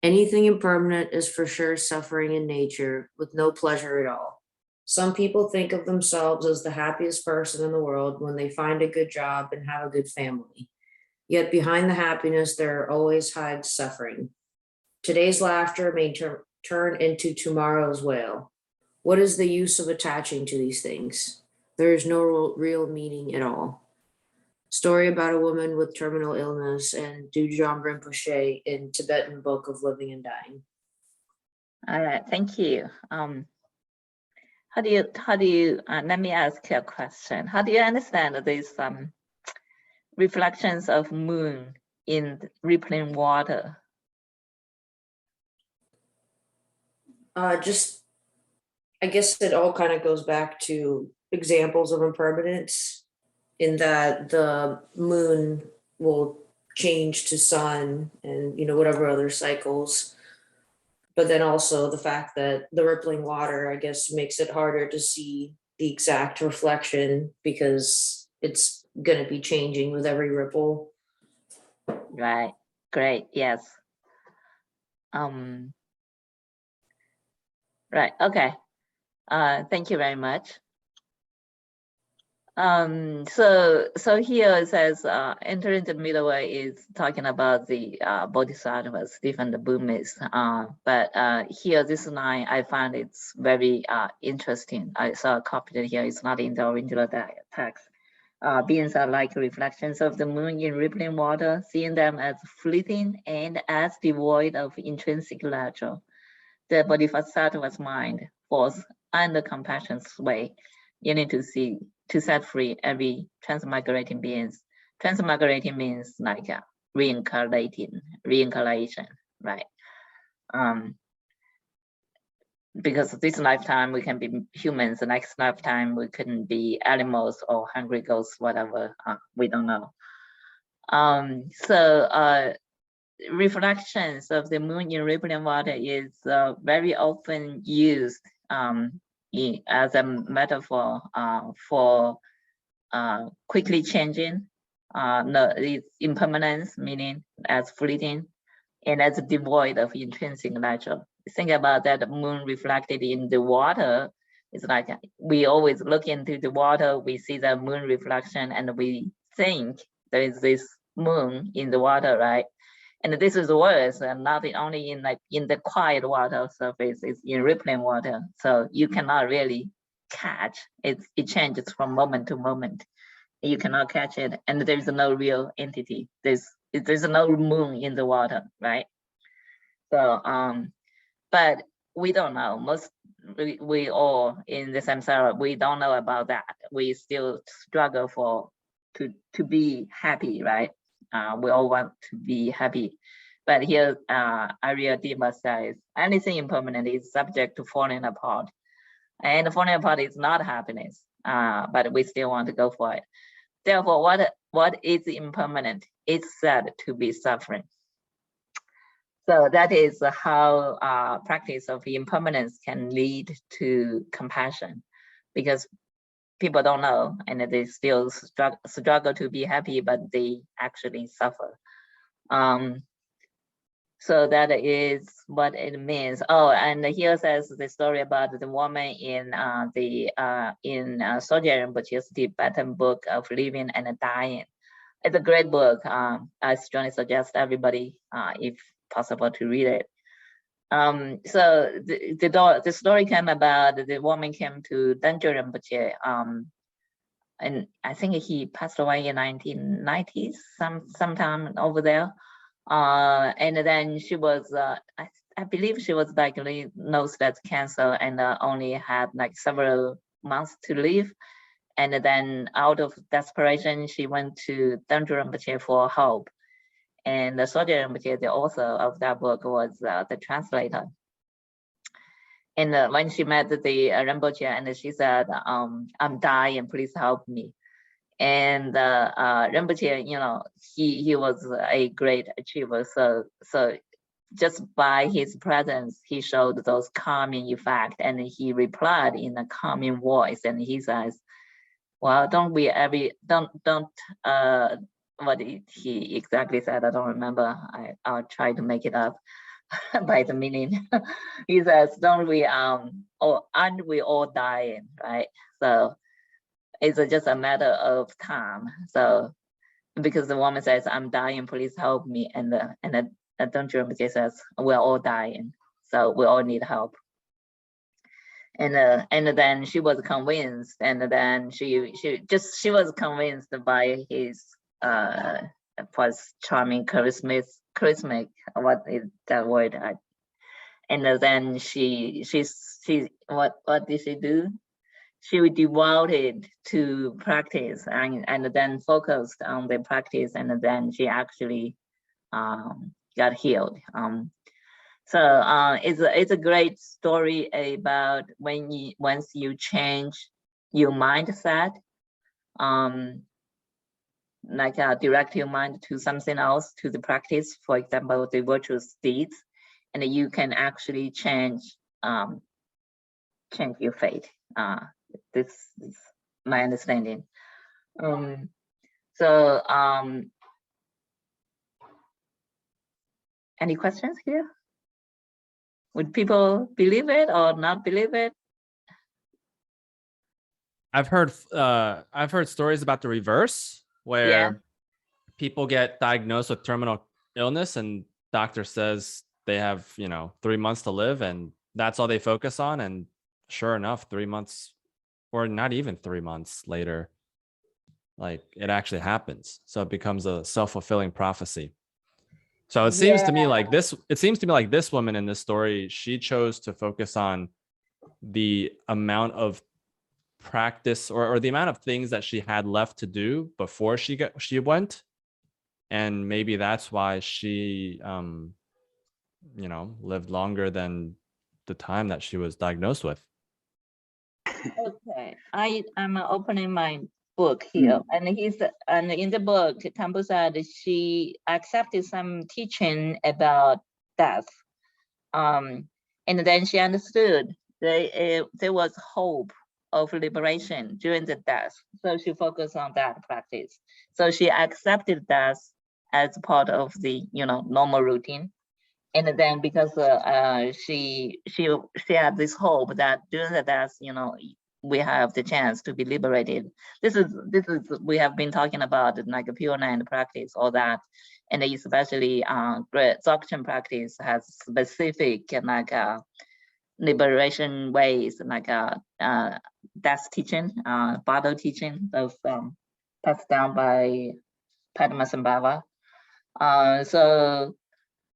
Anything impermanent is for sure suffering in nature, with no pleasure at all. Some people think of themselves as the happiest person in the world when they find a good job and have a good family. Yet behind the happiness, there always hides suffering. Today's laughter may turn into tomorrow's wail. What is the use of attaching to these things? There is no real meaning at all. Story about a woman with terminal illness and Dzogchen Rinpoche in Tibetan Book of Living and Dying. All right, thank you. How do you let me ask you a question. How do you understand these reflections of moon in rippling water? I guess it all kind of goes back to examples of impermanence, in that the moon will change to sun and whatever other cycles. But then also the fact that the rippling water, I guess, makes it harder to see the exact reflection because it's going to be changing with every ripple. Right, great, yes. Right, okay. Thank you very much. So here it says entering the middle way is talking about the bodhisattvas, different Buddhists. But here this line I find it's very interesting. I saw a copy here. It's not in the original text. Beings are like reflections of the moon in rippling water, seeing them as fleeting and as devoid of intrinsic nature. The bodhisattva's mind falls under compassion's sway, yearning to set free every transmigrating beings. Transmigrating means like reincarnation, right? Because this lifetime we can be humans, the next lifetime we couldn't be animals or hungry ghosts, whatever, we don't know. Reflections of the moon in rippling water is very often used as a metaphor for quickly changing, its impermanence, meaning as fleeting, and as devoid of intrinsic nature. Think about that moon reflected in the water. It's like we always look into the water, we see the moon reflection, and we think there is this moon in the water, right? And this is worse, and not only in the quiet water surface, it's in rippling water. So you cannot really catch it. It changes from moment to moment. You cannot catch it, and there's no real entity. There's no moon in the water, right? So but we don't know. We all in the samsara, we don't know about that. We still struggle to be happy, right? We all want to be happy, but here Arya Dima says anything impermanent is subject to falling apart, and falling apart is not happiness. But we still want to go for it. Therefore, what is impermanent? It's said to be suffering. So that is how practice of impermanence can lead to compassion, because people don't know and they still struggle to be happy, but they actually suffer. So that is what it means. Oh, and here says the story about the woman in Sodargye Rinpoche's Tibetan book of living and dying. It's a great book. I strongly suggest everybody, if possible, to read it. So the story came about, the woman came to Dzogchen Rinpoche, and I think he passed away in 1990s, sometime over there. And then she was, I believe she was diagnosed as cancer and only had like several months to live. And then out of desperation, she went to Dzogchen Rinpoche for hope. And the Sodargye Rinpoche, the author of that book, was the translator. And when she met the Rinpoche, and she said, I'm dying, please help me. And Rinpoche, you know, he was a great achiever. So just by his presence, he showed those calming effect, and he replied in a calming voice, and he says, well, what he exactly said, I don't remember. I'll try to make it up by the meaning. He says, aren't we all dying, right? So it's just a matter of time. So because the woman says, I'm dying, please help me. And Dzogchen Rinpoche says, we're all dying, so we all need help. And then she was convinced, and then she was convinced by his was charming, charismatic, what is that word? And then what did she do? She was devoted to practice and then focused on the practice, and then she actually got healed. So it's a great story about once you change your mindset, direct your mind to something else, to the practice, for example, the virtuous deeds, and you can actually change your fate. This is my understanding. Any questions here? Would people believe it or not believe it? I've heard stories about the reverse, where people get diagnosed with terminal illness and doctor says they have 3 months to live, and that's all they focus on, and sure enough, 3 months or not even 3 months later, like it actually happens. So it becomes a self-fulfilling prophecy. So it seems to me like this woman in this story, she chose to focus on the amount of practice or the amount of things that she had left to do before she went, And maybe that's why she, you know, lived longer than the time that she was diagnosed with. Okay, I'm opening my book here, and in the book, Khenpo said she accepted some teaching about death, and then she understood there was hope of liberation during the death, so she focused on that practice. So she accepted death as part of the normal routine. And then because she had this hope that during the death, we have the chance to be liberated. This is we have been talking about like a pure land practice, all that, and especially great Dzogchen practice has specific like liberation ways, like death teaching, Bado teaching of passed down by Padmasambhava. So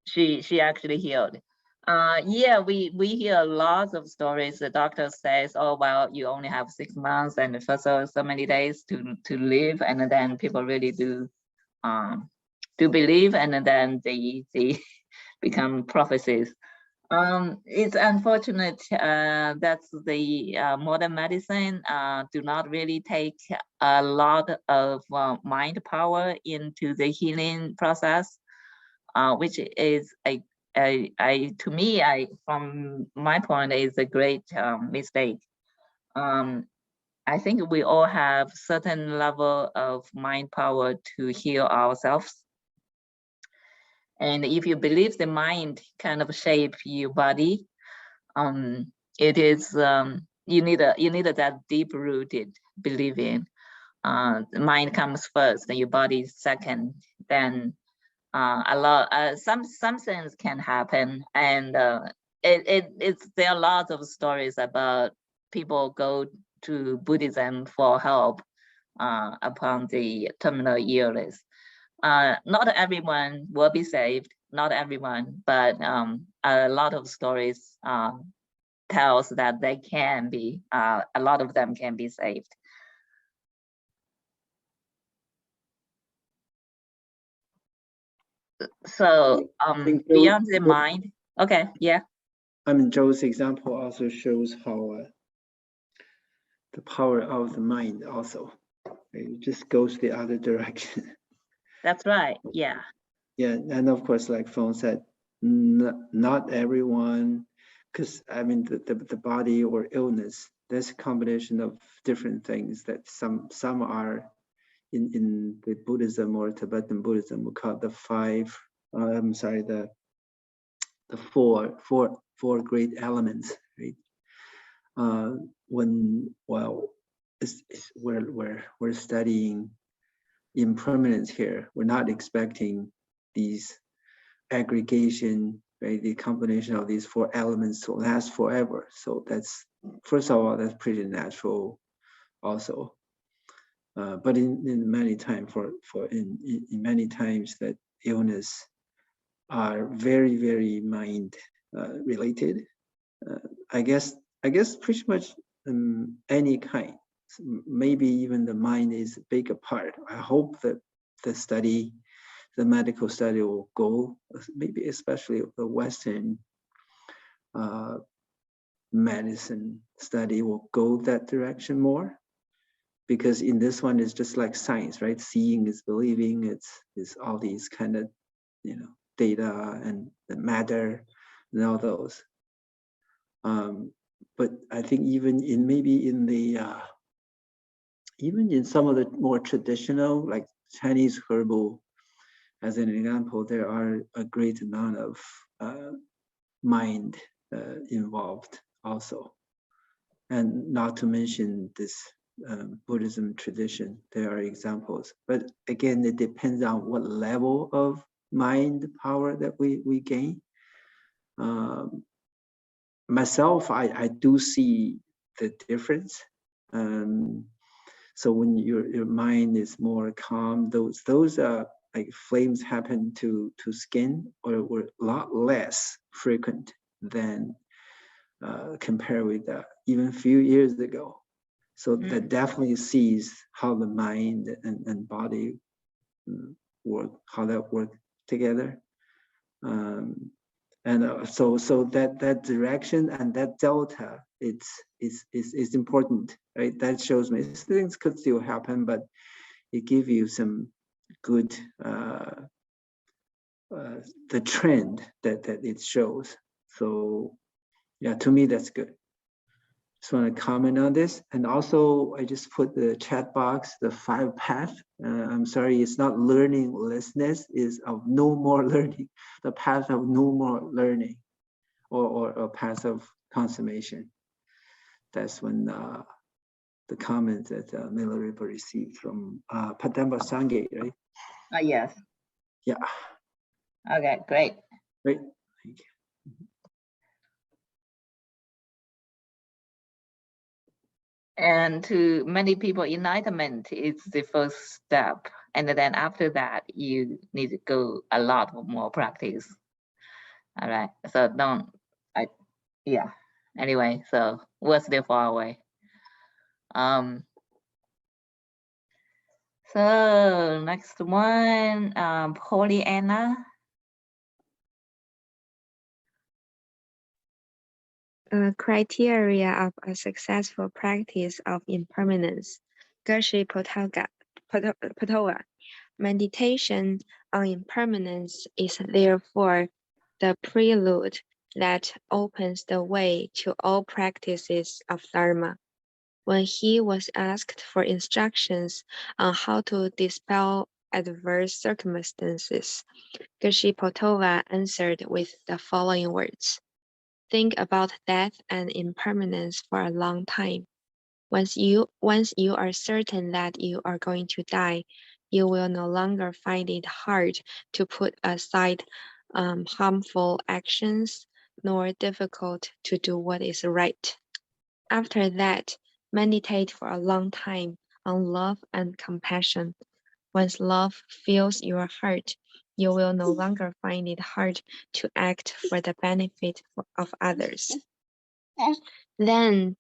she actually healed. Yeah, we hear lots of stories. The doctor says, oh, well, you only have 6 months and for so many days to live. And then people really do believe, and then they become prophecies. It's unfortunate that the modern medicine do not really take a lot of mind power into the healing process. Which is to me, from my point, is a great mistake. I think we all have certain level of mind power to heal ourselves. And if you believe the mind kind of shape your body, it is you need that deep rooted believing. The mind comes first, then your body is second, then a lot some things can happen, and there are lots of stories about people go to Buddhism for help upon the terminal illness. Not everyone will be saved, not everyone, but a lot of stories tells that they can be, a lot of them can be saved. So beyond the mind, okay, yeah. I mean, Joe's example also shows how the power of the mind also, it just goes the other direction. That's right, yeah. Yeah, and of course, like Fong said, not everyone, because I mean, the body or illness, there's a combination of different things that some are in the Buddhism or Tibetan Buddhism, we call the four great elements, right? We're studying impermanence here, we're not expecting these aggregation, right? The combination of these 4 elements to last forever. So that's, first of all, that's pretty natural also. But in many times, in many times, that illness are very, very mind related. I guess pretty much any kind. Maybe even the mind is a bigger part. I hope that the medical study will go, maybe especially the Western medicine study will go that direction more. Because in this one, it's just like science, right? Seeing is believing. It's all these kind of, data and the matter and all those. But I think even in some of the more traditional, like Chinese herbal, as an example, there are a great amount of mind involved also, and not to mention this. Buddhism tradition, there are examples, but again, it depends on what level of mind power that we gain. Myself, I do see the difference. So when your mind is more calm, those are like flames happen to skin or were a lot less frequent than compared with even a few years ago. So that definitely sees how the mind and body work, how that work together. And so that direction and that delta, is important, right? That shows me things could still happen, but it gives you some good the trend that it shows. So yeah, to me that's good. Just want to comment on this. And also I just put the chat box, the 5 path. I'm sorry, it's not learninglessness, is of no more learning, the path of no more learning, or a path of consummation. That's when the comment that Milarepa received from Padamba Sangye, right? Yes. Yeah. Okay, great. Great. Thank you. And to many people, enlightenment is the first step. And then after that, you need to go a lot more practice. All right. So yeah. Anyway, so we're still far away. So next one, Pollyanna. Criteria of a successful practice of impermanence. Geshe Patowa. Meditation on impermanence is therefore the prelude that opens the way to all practices of Dharma. When he was asked for instructions on how to dispel adverse circumstances, Geshe Potova answered with the following words. Think about death and impermanence for a long time. Once you are certain that you are going to die, you will no longer find it hard to put aside harmful actions, nor difficult to do what is right. After that, meditate for a long time on love and compassion. Once love fills your heart, you will no longer find it hard to act for the benefit of others. Then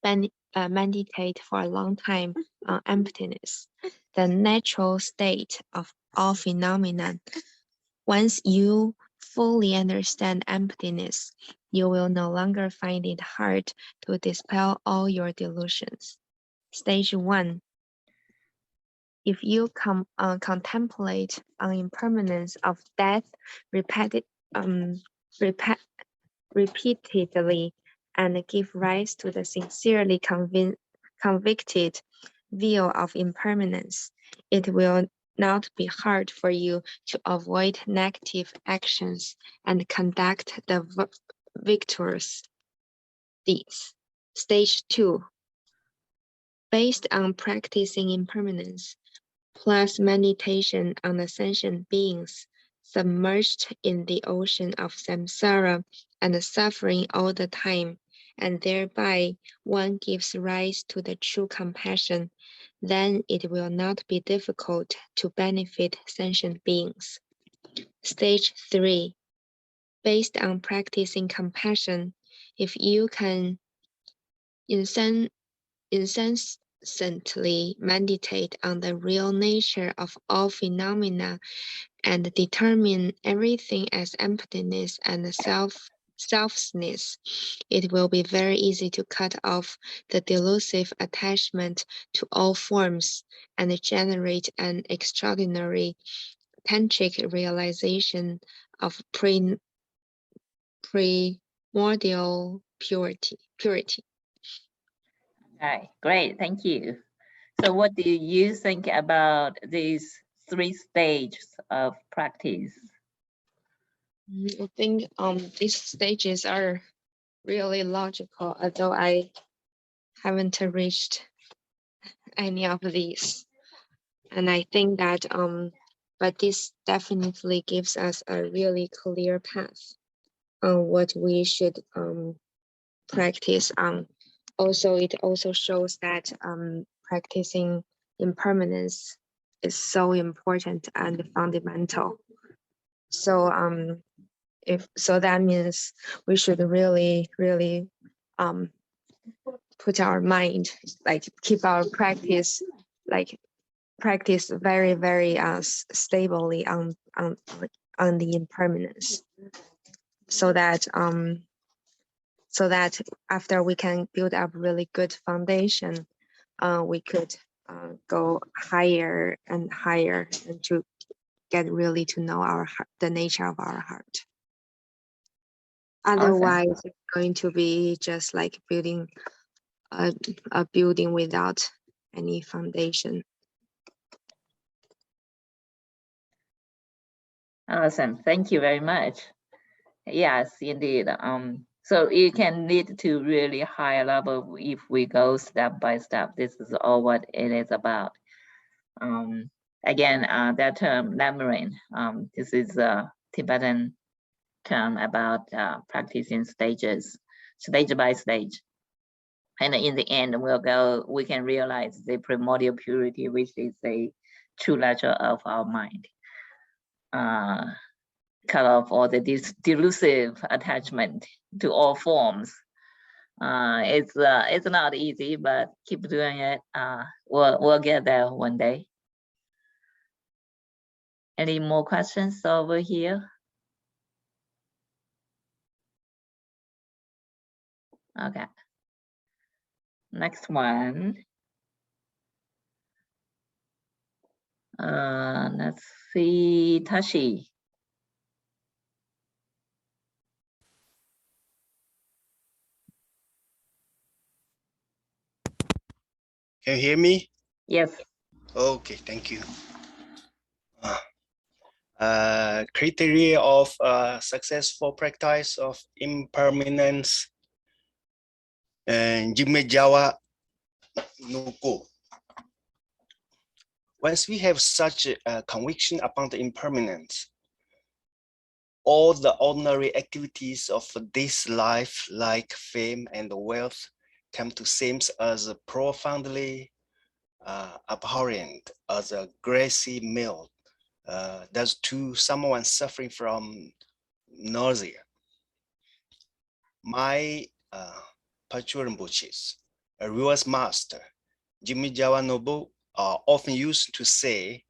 meditate for a long time on emptiness, the natural state of all phenomena. Once you fully understand emptiness, you will no longer find it hard to dispel all your delusions. Stage 1. If you contemplate on impermanence of death repeatedly and give rise to the sincerely convicted view of impermanence, it will not be hard for you to avoid negative actions and conduct the virtuous deeds. Stage 2. Based on practicing impermanence, plus meditation on the sentient beings submerged in the ocean of samsara and suffering all the time, and thereby one gives rise to the true compassion, then it will not be difficult to benefit sentient beings. Stage 3. Based on practicing compassion, if you can incessantly meditate on the real nature of all phenomena and determine everything as emptiness and selfness, it will be very easy to cut off the delusive attachment to all forms and generate an extraordinary tantric realization of primordial purity. Okay, great, thank you. So what do you think about these 3 stages of practice? I think these stages are really logical, although I haven't reached any of these. And I think that but this definitely gives us a really clear path on what we should practice on. Also, it also shows that practicing impermanence is so important and fundamental. So that means we should really put our mind, like keep our practice like practice very, very stably on the impermanence, so that after we can build up really good foundation, we could go higher and higher, and to get really to know our heart, the nature of our heart. Otherwise, it's going to be just like building a building without any foundation. Awesome. Thank you very much. Yes, indeed. So it can lead to really high level if we go step by step. This is all what it is about. Again, that term labyrinth, this is a Tibetan term about practicing stages, stage by stage. And in the end, we can realize the primordial purity, which is the true nature of our mind. Cut off all the delusive attachment to all forms. It's not easy, but keep doing it. We'll get there one day. Any more questions over here? Okay. Next one. Let's see, Tashi. Can you hear me? Yes. Okay, thank you. Criteria of successful practice of impermanence and Nyingma Nuko. Once we have such a conviction upon the impermanence, all the ordinary activities of this life, like fame and wealth, come to seem as profoundly abhorrent as a grassy meal does to someone suffering from nausea. My Patrul Rinpoche, a reverse master, Nyingma Nobu, are often used to say,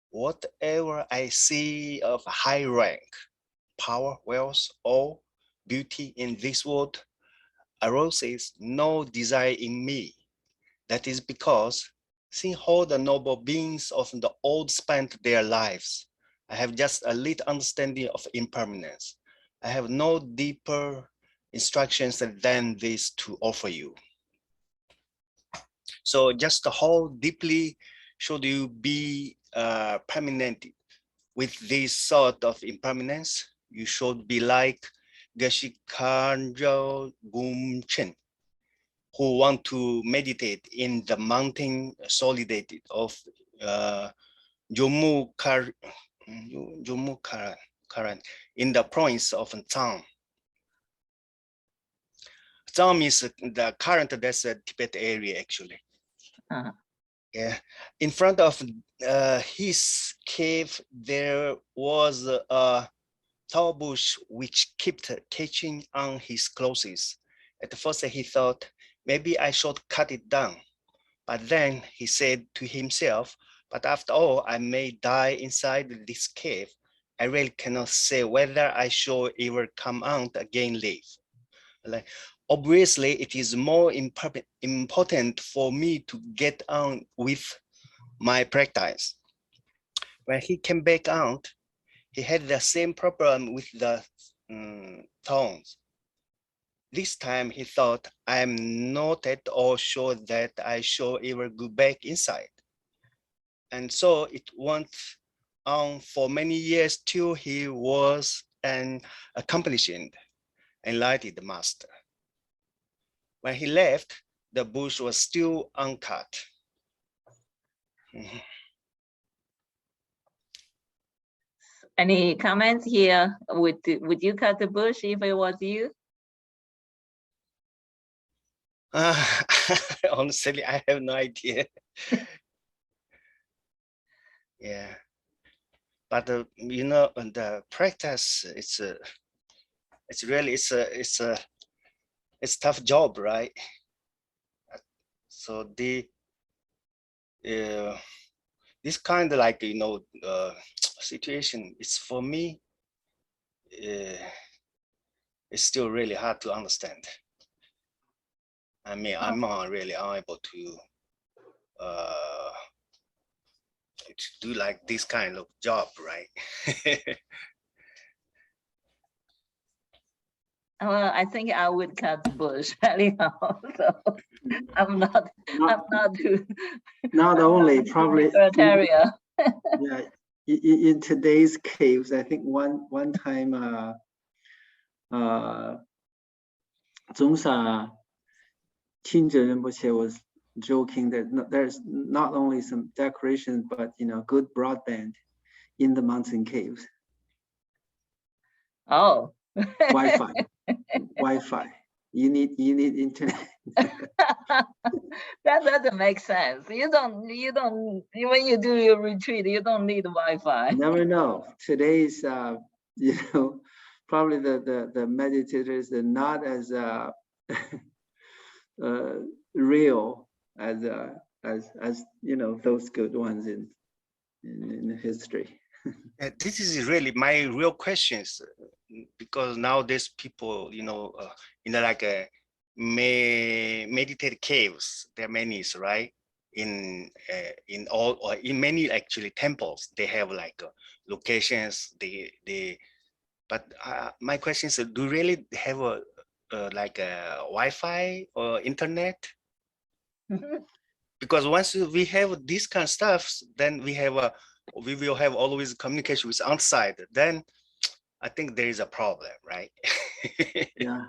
whatever I see of high rank, power, wealth, or beauty in this world arouses no desire in me. That is because, seeing how the noble beings of the old spent their lives, I have just a little understanding of impermanence. I have no deeper instructions than this to offer you. So just how deeply should you be permanent with this sort of impermanence? You should be like Geshe Longchen, who want to meditate in the mountain solidarity of Jammu Karan in the province of Zhang. Zhang means the current desert Tibet area, actually. Yeah, in front of his cave there was a tall bush which kept catching on his clothes. At first he thought, maybe I should cut it down. But then he said to himself, but after all, I may die inside this cave. I really cannot say whether I shall ever come out again live. Like, obviously, it is more important for me to get on with my practice. When he came back out, he had the same problem with the thorns. This time he thought, I am not at all sure that I shall ever go back inside. And so it went on for many years till he was an accomplished, enlightened master. When he left, the bush was still uncut. Any comments here? Would you cut the bush if it was you? Honestly, I have no idea. Yeah, but you know, the practice, it's really it's a tough job, right? So this kind of like, situation, it's for me, it's still really hard to understand. I mean, I'm really unable to do like this kind of job, right? Well, I think I would cut the bush anyhow. So I'm not not only probably criteria. Yeah, in today's caves, I think one time Dzongsa Chinzhe Rinpoche was joking that there's not only some decorations, but good broadband in the mountain caves. Oh. Wi-Fi. You need internet. That doesn't make sense. You don't when you do your retreat, you don't need Wi-Fi. Never know. Today's probably the meditators are not as real as those good ones in history. This is really my real questions, because nowadays people, in like a meditate caves, there are many, right? In all, or in many actually temples, they have like locations. But my question is, do you really have a like a Wi-Fi or internet? Because once we have this kind of stuff, then we will have always communication with outside. Then I think there is a problem, right? Yeah.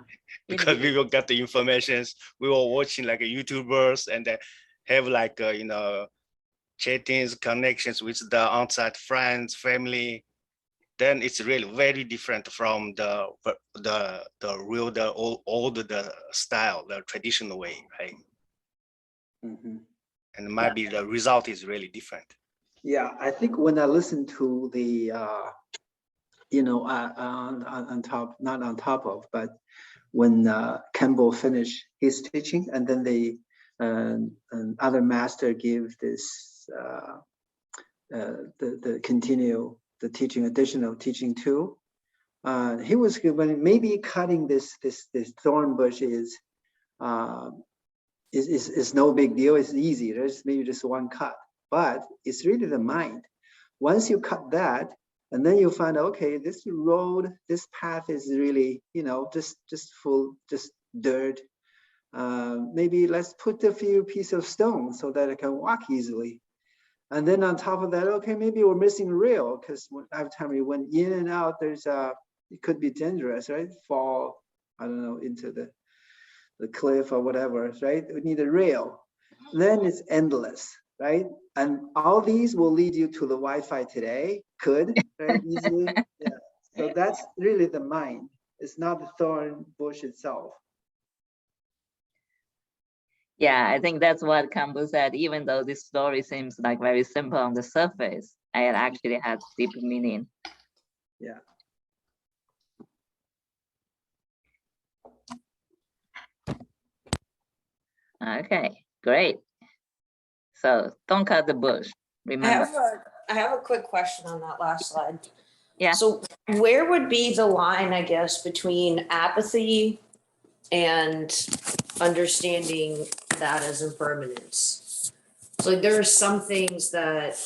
Because we will get the informations. We were watching like YouTubers and have like chattings, connections with the outside friends, family. Then it's really very different from the real, the old style, the traditional way, right? Mm-hmm. And maybe the result is really different. Yeah, I think when I listen to the on top, not on top of, but when Khenpo finished his teaching, and then other master give this the continue the teaching, additional teaching too. He was when maybe cutting this thorn bush is no big deal. It's easy. There's maybe just one cut, but it's really the mind. Once you cut that, and then you find, okay, this road, this path is really, just full, just dirt. Maybe let's put a few pieces of stone so that I can walk easily. And then on top of that, okay, maybe we're missing rail, because every time we went in and out, it could be dangerous, right? Fall, I don't know, into the cliff or whatever, right? We need a rail. Then it's endless, right? And all these will lead you to the Wi-Fi today, right? Easily. Yeah. So that's really the mind. It's not the thorn bush itself. Yeah, I think that's what Khenpo said. Even though this story seems like very simple on the surface, it actually has deep meaning. Yeah. Okay, great. So don't cut the bush. Remember. I have a quick question on that last slide. Yeah. So where would be the line, I guess, between apathy and understanding that as impermanence? So there are some things that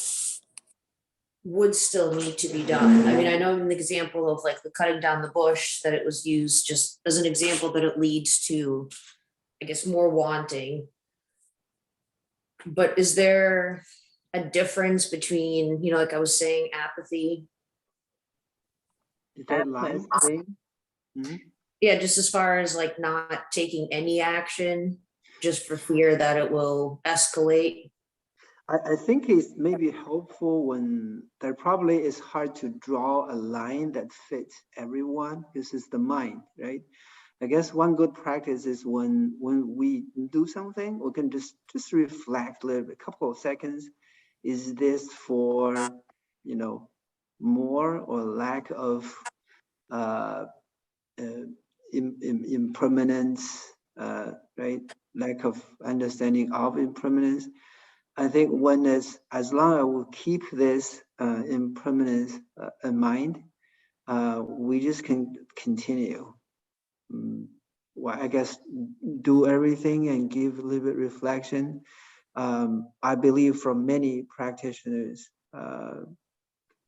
would still need to be done. I mean, I know in the example of like the cutting down the bush, that it was used just as an example that it leads to, I guess, more wanting. But is there a difference between, like I was saying, apathy? Mm-hmm. Yeah, just as far as like not taking any action just for fear that it will escalate. I think it's maybe helpful when there probably is hard to draw a line that fits everyone. This is the mind, right? I guess one good practice is when we do something, we can just reflect a little bit, a couple of seconds. Is this for, more or lack of impermanence, right? Lack of understanding of impermanence. I think as long as we keep this impermanence in mind, we just can continue. Well, I guess do everything and give a little bit reflection. I believe from many practitioners,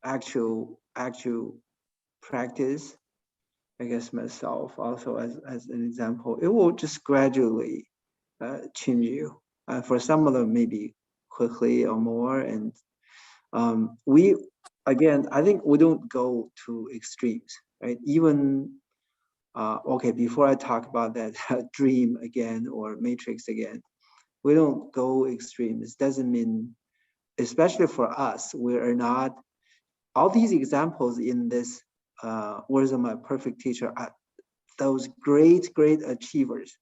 actual practice, I guess myself also as an example, it will just gradually change you. For some of them, maybe quickly or more. And again, I think we don't go to extremes, right? Even, okay, before I talk about that dream again or matrix again, we don't go extremes. Doesn't mean, especially for us, we are not, all these examples in this words of my perfect teacher are those great achievers.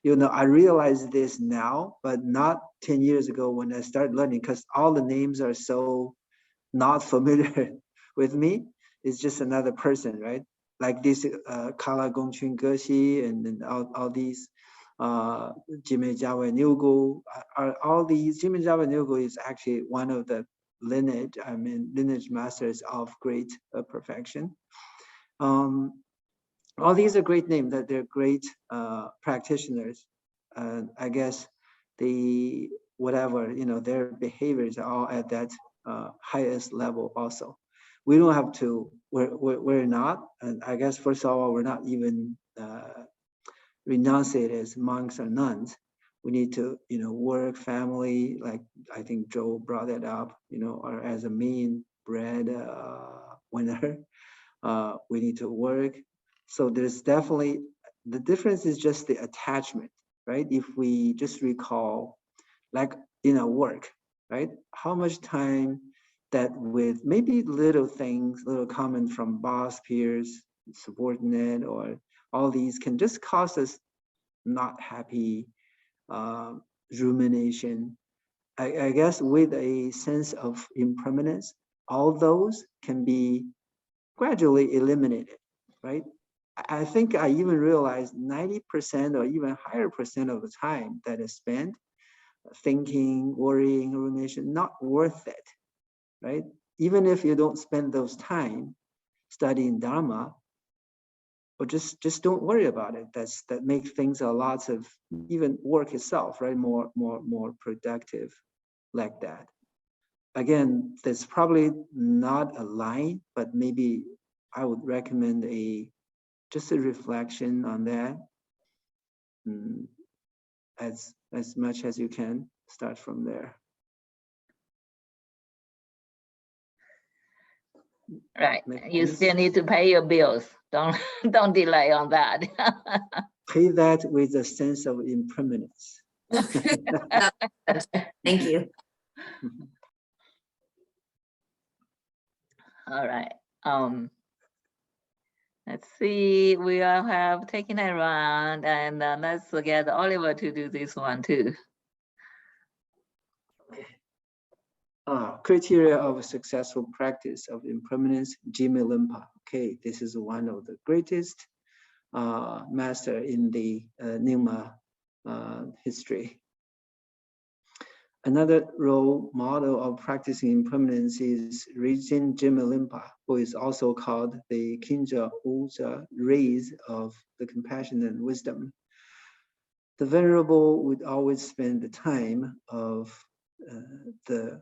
I realize this now, but not 10 years ago when I started learning, because all the names are so not familiar with me. It's just another person, right? Like this Kala Gongchun Gershi and then all these Jime Jawa Nyugu, all these. Jime Jawa Nyugu is actually one of the lineage masters of great perfection. All these are great names, that they're great practitioners. I guess their behaviors are all at that highest level also. We don't have to, we're not, and I guess first of all, we're not even renunciated as monks or nuns. We need to, work, family, like I think Joe brought that up, or as a mean bread winner. We need to work. So there's definitely, the difference is just the attachment, right? If we just recall, like work, right? How much time that with maybe little things, little comment from boss, peers, subordinate, or all these can just cause us not happy, rumination. I guess with a sense of impermanence, all those can be gradually eliminated, right? I think I even realized 90% or even higher percent of the time that is spent thinking, worrying, rumination, not worth it, right? Even if you don't spend those time studying Dharma, or just don't worry about it. That makes things a lot of, even work itself, right? More productive like that. Again, that's probably not a line, but maybe I would recommend just a reflection on that. As much as you can, start from there. Right. You still need to pay your bills. Don't delay on that. Pay that with a sense of impermanence. Thank you. All right. Let's see. We all have taken it around, and let's get Oliver to do this one too. Criteria of successful practice of impermanence, Jime Limpa. Okay, this is one of the greatest master in the Nyingma history. Another role model of practicing impermanence is Rijin Jime Limpa, who is also called the Kinja Uja rays of the compassion and wisdom. The Venerable would always spend the time of the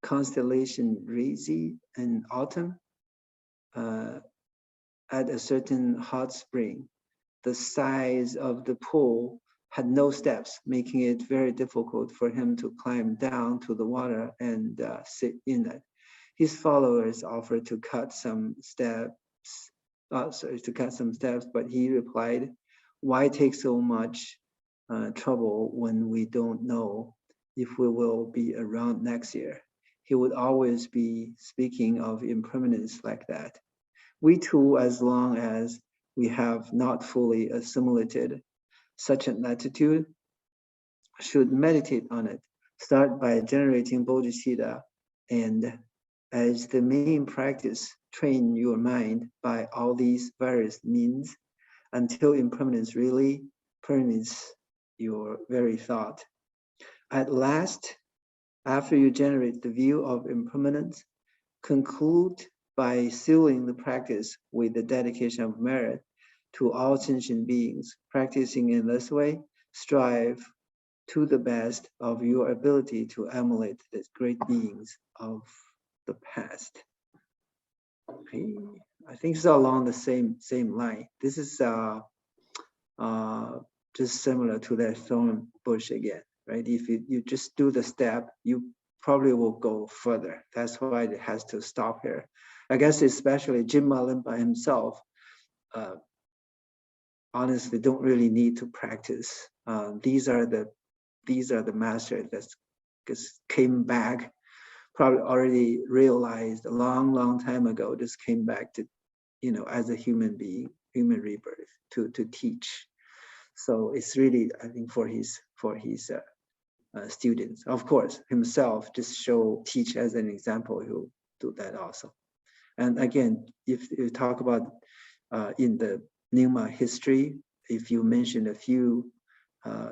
constellation Rizi in autumn at a certain hot spring. The size of the pool had no steps, making it very difficult for him to climb down to the water and sit in it. His followers offered to cut some steps, but he replied, "Why take so much trouble when we don't know if we will be around next year?" He would always be speaking of impermanence like that. We too, as long as we have not fully assimilated such an attitude, should meditate on it. Start by generating bodhicitta, and as the main practice, train your mind by all these various means until impermanence really permeates your very thought. At last, After you generate the view of impermanence, conclude by sealing the practice with the dedication of merit to all sentient beings. Practicing in this way, strive to the best of your ability to emulate the great beings of the past. Okay. I think it's along the same line. This is just similar to that thorn bush again, right? If you just do the step, you probably will go further. That's why it has to stop here. I guess especially Nyingma himself, honestly, don't really need to practice. These are the masters that just came back, probably already realized a long time ago. Just came back to, as a human being, human rebirth, to teach. So it's really, I think, for his students. Of course, himself just teach as an example. He'll do that also. And again, if you talk about in the Nyingma history, if you mention a few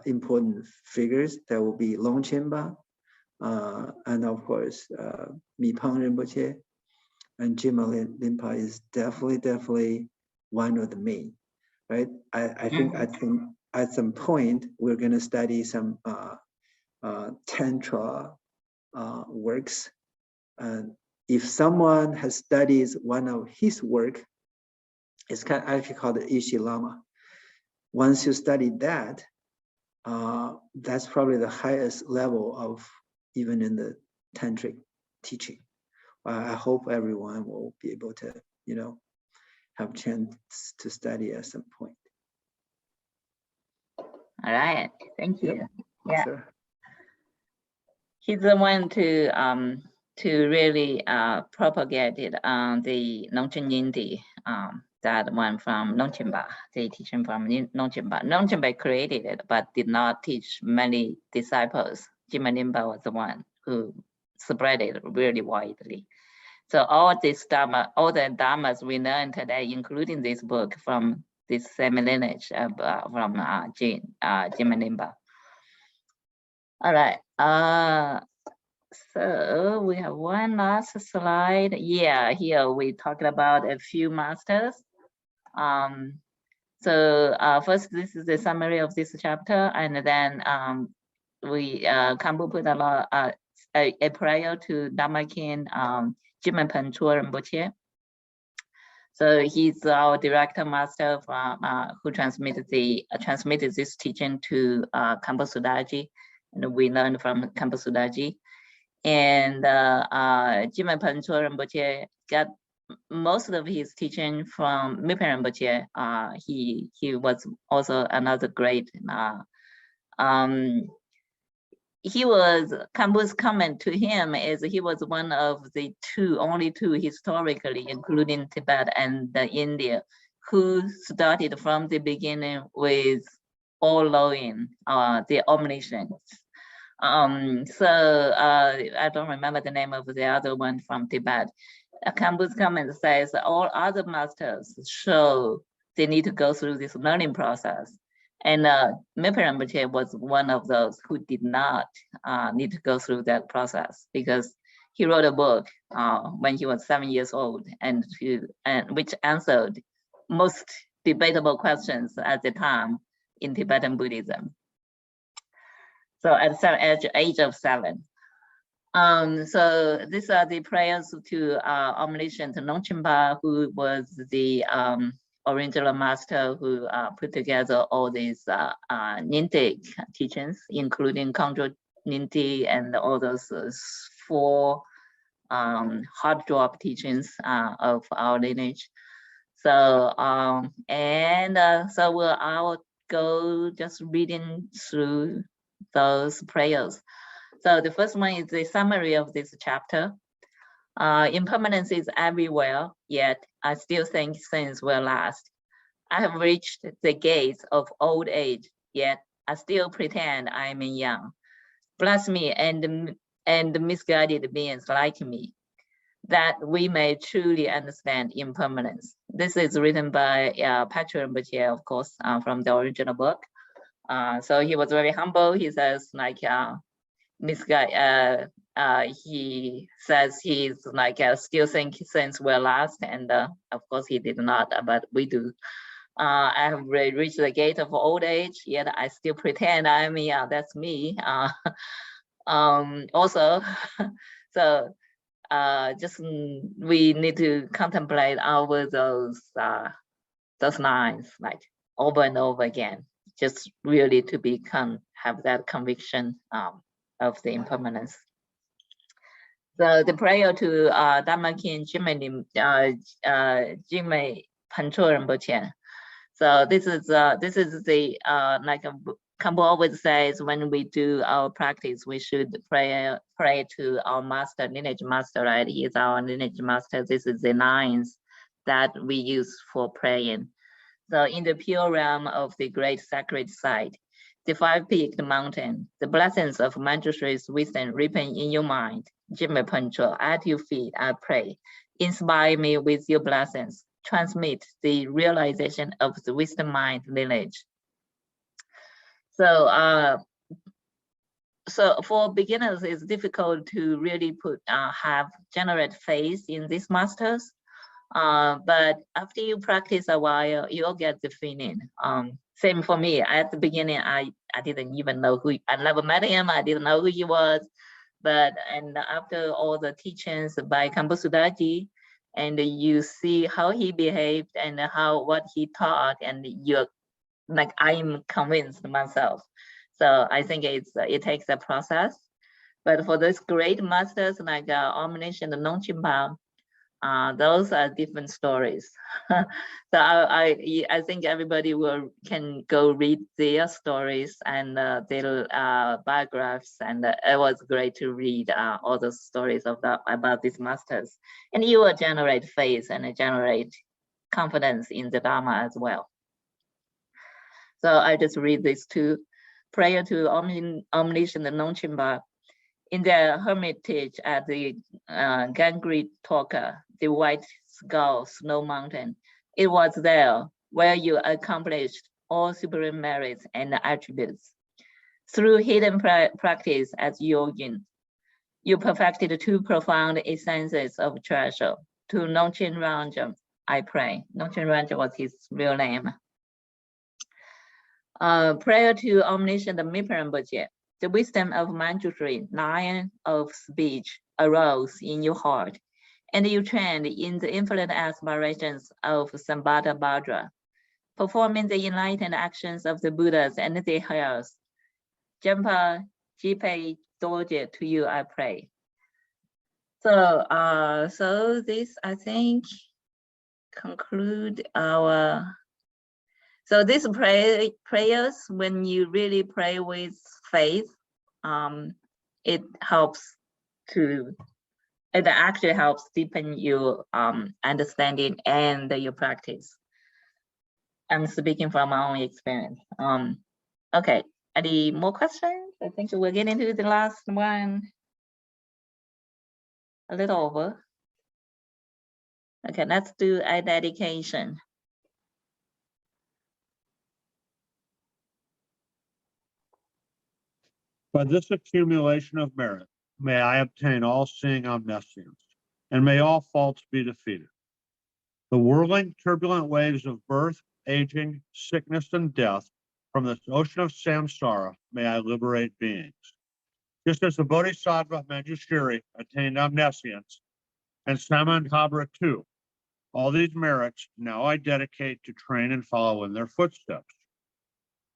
important figures, there will be Longchenpa, and of course Mipang Rinpoche, and Nyingma Rinpa is definitely one of the main, right? I think at some point we're going to study some Tantra works, and if someone has studied one of his work, it's actually called the Ishi Lama. Once you study that, that's probably the highest level of even in the tantric teaching. I hope everyone will be able to, have chance to study at some point. All right, thank you. Yep. Yeah, Sure. he's the one to really propagated the Longchen Nyingtik, that one from Longchenpa, the teaching from Longchenpa. Longchenpa created it, but did not teach many disciples. Nyingma Rinpa was the one who spread it really widely. So all this dharma, all the dharmas we learn today, including this book, from this same lineage from Nyingma Rinpa. All right. So we have one last slide. Yeah, here we talked about a few masters. First, this is the summary of this chapter, and then Khenpo put a prayer to Dharma King Patrul Rinpoche. So he's our director master from who transmitted this teaching to Khenpo Sodargye, and we learned from Khenpo Sodargye. And Nyingma Patrul Rinpoche got most of his teaching from Mipa Rinpoche. He was also another great. Khenpo's comment to him is he was one of the only two historically, including Tibet and India, who started from the beginning with all knowing, the omniscience. I don't remember the name of the other one from Tibet. Khenpo's comment says all other masters show they need to go through this learning process. And Mipa Rinpoche was one of those who did not need to go through that process, because he wrote a book when he was 7 years old, and which answered most debatable questions at the time in Tibetan Buddhism. So at the age of 7. So these are the prayers to omniscient Longchenpa, who was the original master who put together all these Nyingtik teachings, including Ngöndro Nyingtik and all those 4 hard drop teachings of our lineage. So so I'll go just reading through those prayers. So the first one is the summary of this chapter. Impermanence is everywhere, yet I still think things will last. I have reached the gates of old age, yet I still pretend I'm young. Bless me and misguided beings like me, that we may truly understand impermanence. This is written by Patrul Rinpoche, of course, from the original book. So he was very humble. He says, like, he says he's like still think since we're last, and of course he did not, but we do. I have reached the gate of old age, yet I still pretend I'm, yeah, that's me. Also, so just we need to contemplate over those lines like over and over again, just really to have that conviction of the impermanence. So the prayer to Dharma King Nyingma Patrul Rinpoche. So this is the like Khenpo always says, when we do our practice, we should pray to our master, lineage master, right? He is our lineage master. This is the lines that we use for praying. So in the pure realm of the great sacred site, the 5-peaked mountain, the blessings of Manjushri's wisdom ripen in your mind. Nyingma Patrul, at your feet, I pray. Inspire me with your blessings. Transmit the realization of the wisdom mind lineage. So, so for beginners, it's difficult to really have generate faith in these masters. But after you practice a while, you'll get the feeling. Same for me. At the beginning, I didn't even know I never met him. I didn't know who he was. And after all the teachings by Khenpo Sodargye, and you see how he behaved and what he taught, and you're like, I'm convinced myself. So I think it takes a process. But for those great masters like Omniscient and Longchenpa, those are different stories. So I think everybody can go read their stories and their biographies, and it was great to read all the stories about these masters, and you will generate faith and generate confidence in the Dharma as well. So I just read these two. Prayer to Omniscient and Longchenpa. In their hermitage at the Gangri Toka, the White Skull Snow Mountain, it was there where you accomplished all supreme merits and attributes. Through hidden practice as yogin, you perfected 2 profound essences of treasure. To Longchen I pray. Longchen was his real name. Prayer to Omniscient Mipa Rinpoche. The wisdom of Manjushri, lion of speech, arose in your heart, and you trained in the infinite aspirations of Sambhata Bhadra, performing the enlightened actions of the Buddhas and the heirs. Khenpo Sodargye, to you I pray. So, so this I think conclude our. So these prayers, when you really pray with faith, it actually helps deepen your understanding and your practice. I'm speaking from my own experience. Okay, any more questions? I think we're getting to the last one. A little over. Okay, let's do a dedication. By this accumulation of merit, may I obtain all seeing omniscience, and may all faults be defeated. The whirling, turbulent waves of birth, aging, sickness, and death from this ocean of samsara, may I liberate beings. Just as the Bodhisattva Manjushri attained omniscience, and Samantabhadra too, all these merits now I dedicate to train and follow in their footsteps.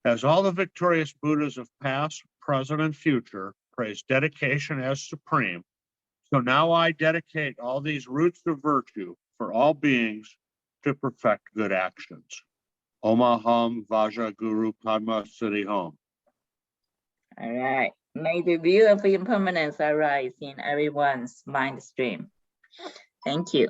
As all the victorious Buddhas of past, present, and future praise dedication as supreme, so now I dedicate all these roots of virtue for all beings to perfect good actions. Om Aham Vaja Guru Padma Siddhi Hom. All right. May the view of impermanence arise in everyone's mind stream. Thank you.